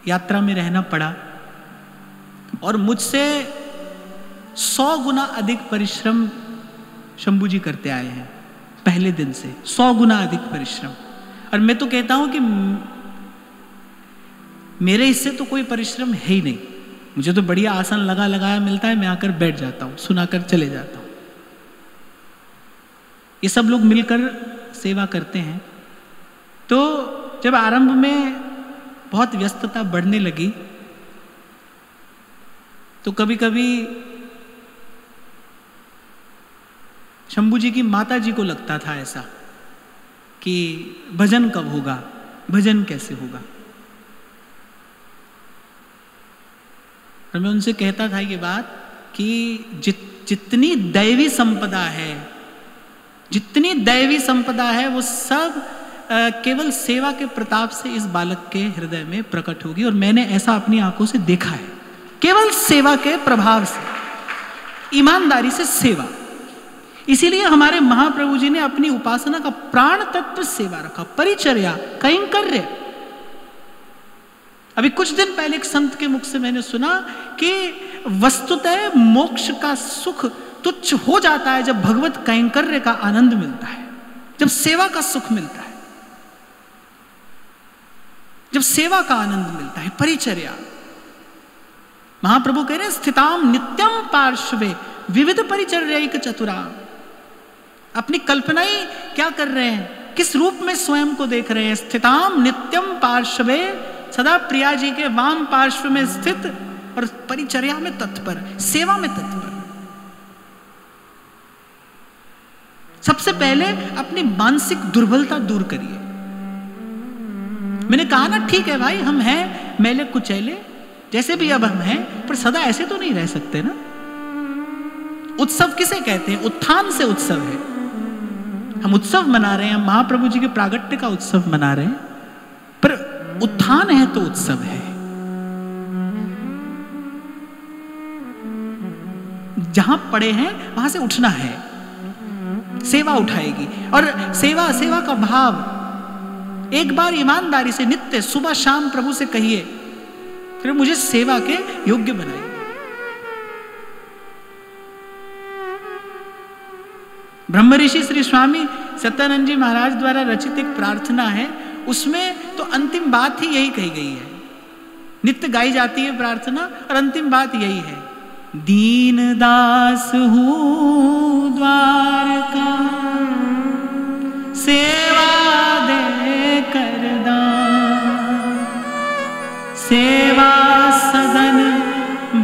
यात्रा में रहना पड़ा और मुझसे 100 गुना अधिक परिश्रम शंभू जी करते आए हैं पहले दिन से, 100 गुना अधिक परिश्रम। और मैं तो कहता हूं कि मेरे हिस्से तो कोई परिश्रम है ही नहीं, मुझे तो बढ़िया आसन लगाया मिलता है, मैं आकर बैठ जाता हूं, सुनाकर चले जाता हूं। ये सब लोग मिलकर सेवा करते हैं। तो जब आरंभ में बहुत व्यस्तता बढ़ने लगी तो कभी कभी शंभू जी की माता जी को लगता था ऐसा कि भजन कब होगा, भजन कैसे होगा। और मैं उनसे कहता था ये बात कि जितनी दैवी संपदा है, जितनी दैवी संपदा है, वो सब केवल सेवा के प्रताप से इस बालक के हृदय में प्रकट होगी। और मैंने ऐसा अपनी आंखों से देखा है, केवल सेवा के प्रभाव से, ईमानदारी से सेवा। इसीलिए हमारे महाप्रभु जी ने अपनी उपासना का प्राण तत्व सेवा रखा, परिचर्या, कैंकर्य। अभी कुछ दिन पहले एक संत के मुख से मैंने सुना कि वस्तुतः मोक्ष का सुख तुच्छ हो जाता है जब भगवत कैंकर्य का आनंद मिलता है, जब सेवा का सुख मिलता है, जब सेवा का आनंद मिलता है, परिचर्या। महाप्रभु कह रहे हैं स्थिताम नित्यम पार्श्वे विविध परिचर्यैक चतुरा। अपनी कल्पना ही क्या कर रहे हैं, किस रूप में स्वयं को देख रहे हैं? स्थिताम नित्यम पार्श्वे, सदा प्रिया जी के वाम पार्श्व में स्थित और परिचर्या में तत्पर, सेवा में तत्पर। सबसे पहले अपनी मानसिक दुर्बलता दूर करिए। मैंने कहा ना, ठीक है भाई, हम हैं मैले कुचैले, जैसे भी अब हम हैं, पर सदा ऐसे तो नहीं रह सकते ना। उत्सव किसे कहते हैं? उत्थान से उत्सव है। हम उत्सव मना रहे हैं, हम महाप्रभु जी के प्रागट्य का उत्सव मना रहे हैं, पर उत्थान है तो उत्सव है। जहां पड़े हैं वहां से उठना है, सेवा उठाएगी। और सेवा का भाव एक बार ईमानदारी से नित्य सुबह शाम प्रभु से कहिए, फिर मुझे सेवा के योग्य बनाइए। ब्रह्म ऋषि श्री स्वामी सत्यानंद जी महाराज द्वारा रचित एक प्रार्थना है, उसमें तो अंतिम बात ही यही कही गई है। नित्य गाई जाती है प्रार्थना और अंतिम बात यही है, दीन दास हूँ द्वारका सेवा दे कर दान, सेवा सदन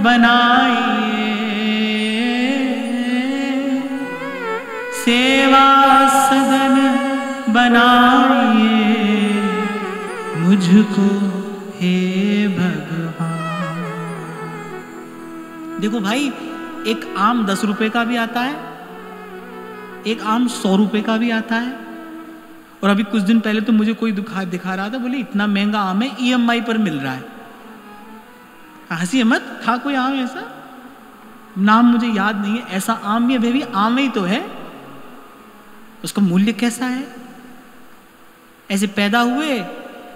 बनाइए, सेवा सदन बनाइए मुझको हे भगवान। देखो भाई, एक आम 10 रुपए का भी आता है एक आम 100 रुपए का भी आता है। और अभी कुछ दिन पहले तो मुझे कोई दिखा रहा था, बोले इतना महंगा आम है, EMI पर मिल रहा है। हंसी मत, था कोई आम ऐसा, नाम मुझे याद नहीं है, ऐसा आम भी है, बेबी आम ही तो है, उसका मूल्य कैसा है? ऐसे पैदा हुए,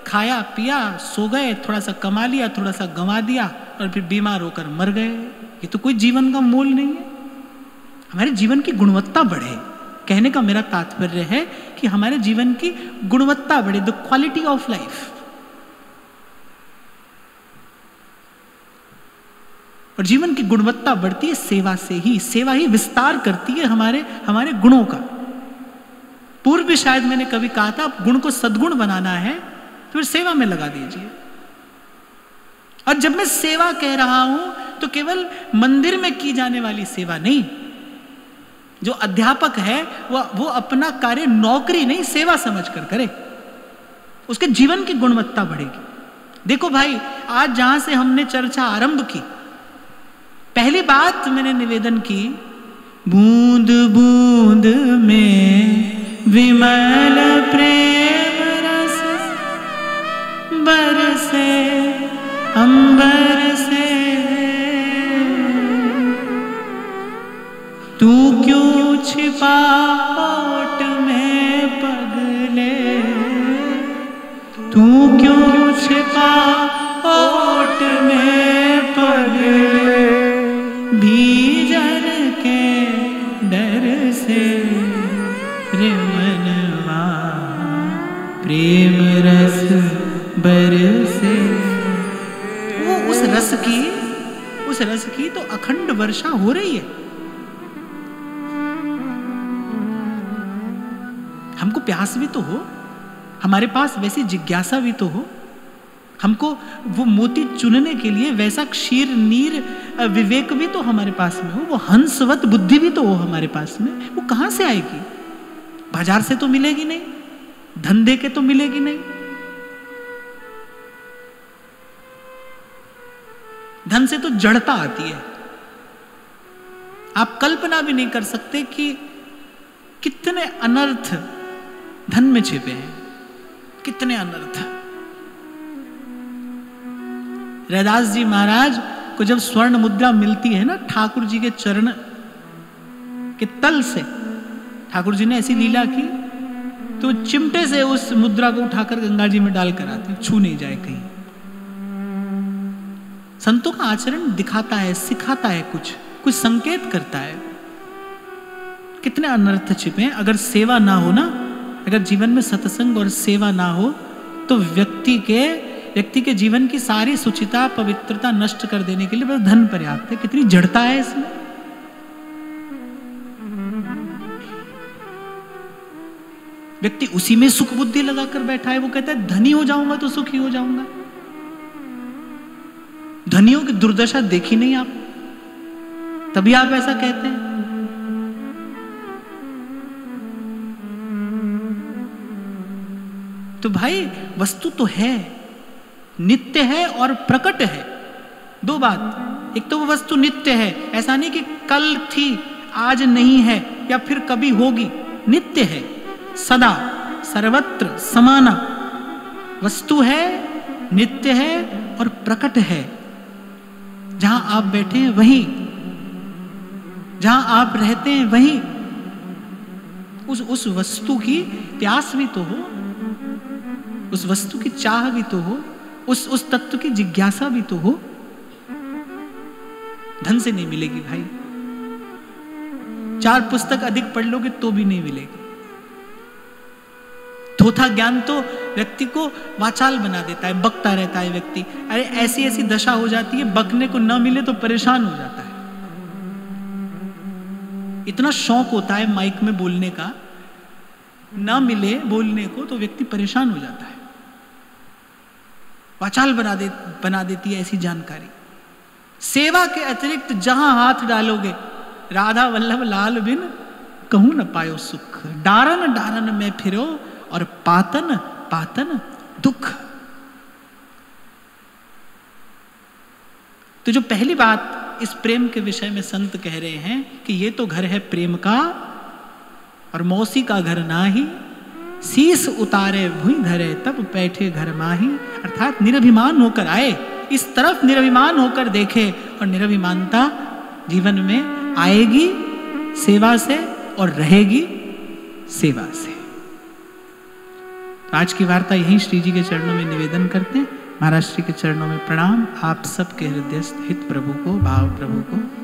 खाया पिया, सो गए, थोड़ा सा कमा लिया, थोड़ा सा गंवा दिया और फिर बीमार होकर मर गए। ये तो कोई जीवन का मोल नहीं है। हमारे जीवन की गुणवत्ता बढ़े, कहने का मेरा तात्पर्य है कि हमारे जीवन की गुणवत्ता बढ़े, द क्वालिटी ऑफ लाइफ। और जीवन की गुणवत्ता बढ़ती है सेवा से ही। सेवा ही विस्तार करती है हमारे गुणों का। पूर्व भी शायद मैंने कभी कहा था, गुण को सद्गुण बनाना है तो फिर सेवा में लगा दीजिए। और जब मैं सेवा कह रहा हूं तो केवल मंदिर में की जाने वाली सेवा नहीं। जो अध्यापक है वो अपना कार्य नौकरी नहीं, सेवा समझकर करे, उसके जीवन की गुणवत्ता बढ़ेगी। देखो भाई, आज जहां से हमने चर्चा आरंभ की, पहली बात मैंने निवेदन की, बूंद बूंद में विमल प्रेम रस बरसे अंबर से, तू क्यों छिपा ओट में पगले, तू क्यों छिपा ओट में पगले, भीजन के डर से रे मनवा प्रेम रस बरसे। वो उस रस की तो अखंड वर्षा हो रही है। हमको प्यास भी तो हो, हमारे पास वैसी जिज्ञासा भी तो हो, हमको वो मोती चुनने के लिए वैसा क्षीर नीर विवेक भी तो हमारे पास में हो, वो हंसवत बुद्धि भी तो हो हमारे पास में। वो कहां से आएगी? बाजार से तो मिलेगी नहीं, धंधे के तो मिलेगी नहीं, धन से तो जड़ता आती है। आप कल्पना भी नहीं कर सकते कि कितने अनर्थ धन में छिपे हैं, कितने अनर्थ। रैदास जी महाराज को जब स्वर्ण मुद्रा मिलती है ना ठाकुर जी के चरण के तल से, ठाकुर जी ने ऐसी लीला की तो चिमटे से उस मुद्रा को उठाकर गंगा जी में डालकर आते, छू नहीं जाए कहीं। संतों का आचरण दिखाता है, सिखाता है, कुछ संकेत करता है। कितने अनर्थ छिपे हैं। अगर सेवा ना हो ना, अगर जीवन में सत्संग और सेवा ना हो तो व्यक्ति के जीवन की सारी सुचिता पवित्रता नष्ट कर देने के लिए बस धन पर्याप्त है। कितनी जड़ता है इसमें। व्यक्ति उसी में सुख बुद्धि लगाकर बैठा है। वो कहता है धनी हो जाऊंगा तो सुखी हो जाऊंगा। धनियों की दुर्दशा देखी नहीं आप, तभी आप ऐसा कहते हैं। तो भाई वस्तु तो है, नित्य है और प्रकट है। दो बात, एक तो वो वस्तु नित्य है, ऐसा नहीं कि कल थी आज नहीं है या फिर कभी होगी, नित्य है, सदा सर्वत्र समाना वस्तु है, नित्य है और प्रकट है। जहां आप बैठे हैं वहीं, जहां आप रहते हैं वहीं उस वस्तु की प्यास भी तो हो, उस वस्तु की चाह भी तो हो, उस तत्व की जिज्ञासा भी तो हो। धन से नहीं मिलेगी भाई। 4 पुस्तक अधिक पढ़ लोगे तो भी नहीं मिलेगी। थोथा ज्ञान तो व्यक्ति को वाचाल बना देता है, बकता रहता है व्यक्ति। अरे ऐसी ऐसी दशा हो जाती है, बकने को न मिले तो परेशान हो जाता है। इतना शौक होता है माइक में बोलने का, न मिले बोलने को तो व्यक्ति परेशान हो जाता है। वाचाल बना देती है ऐसी जानकारी। सेवा के अतिरिक्त जहां हाथ डालोगे, राधा वल्लभ लाल बिन कहूं न पायो सुख, डारन डारन में फिरो और पातन पातन दुख। तो जो पहली बात इस प्रेम के विषय में संत कह रहे हैं कि ये तो घर है प्रेम का, और मौसी का घर नाही, शीस उतारे भुई धरे तब बैठे घर माही। अर्थात निरभिमान होकर आए, इस तरफ निरभिमान होकर देखे, और निरभिमानता जीवन में आएगी सेवा से और रहेगी सेवा से। तो आज की वार्ता यहीं श्री जी के चरणों में निवेदन करते हैं। महाराज श्री के चरणों में प्रणाम। आप सबके हृदयस्थ हित प्रभु को, भाव प्रभु को